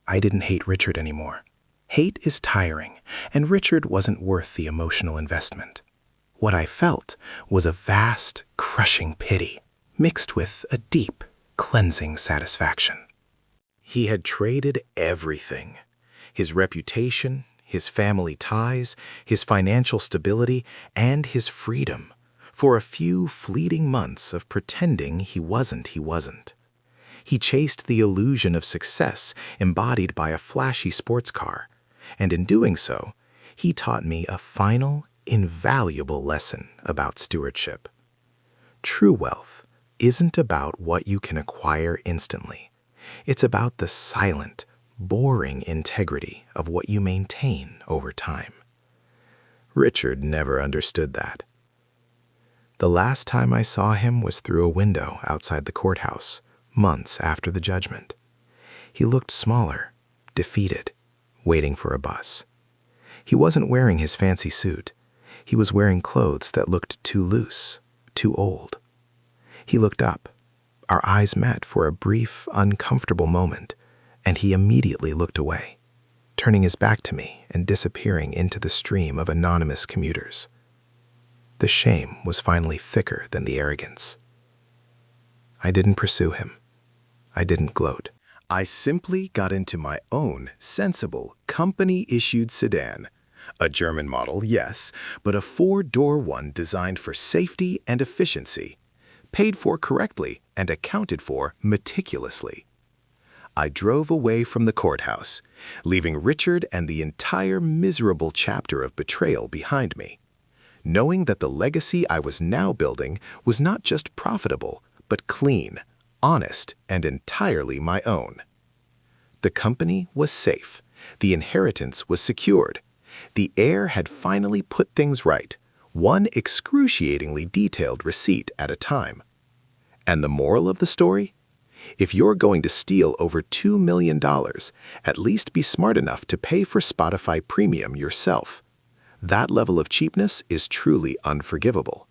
S2: I didn't hate Richard anymore. Hate is tiring, and Richard wasn't worth the emotional investment. What I felt was a vast, crushing pity, mixed with a deep, cleansing satisfaction. He had traded everything: his reputation, his family ties, his financial stability, and his freedom, for a few fleeting months of pretending he wasn't. He chased the illusion of success embodied by a flashy sports car, and in doing so, he taught me a final, invaluable lesson about stewardship. True wealth isn't about what you can acquire instantly. It's about the silent, boring integrity of what you maintain over time. Richard never understood that. The last time I saw him was through a window outside the courthouse, months after the judgment. He looked smaller, defeated, waiting for a bus. He wasn't wearing his fancy suit. He was wearing clothes that looked too loose, too old. He looked up. Our eyes met for a brief, uncomfortable moment, and he immediately looked away, turning his back to me and disappearing into the stream of anonymous commuters. The shame was finally thicker than the arrogance. I didn't pursue him. I didn't gloat. I simply got into my own sensible, company-issued sedan. A German model, yes, but a four-door one designed for safety and efficiency, paid for correctly and accounted for meticulously. I drove away from the courthouse, leaving Richard and the entire miserable chapter of betrayal behind me, knowing that the legacy I was now building was not just profitable, but clean, honest, and entirely my own. The company was safe. The inheritance was secured. The heir had finally put things right, one excruciatingly detailed receipt at a time.
S1: And the moral of the story? If you're going to steal over $2 million, at least be smart enough to pay for Spotify Premium yourself. That level of cheapness is truly unforgivable.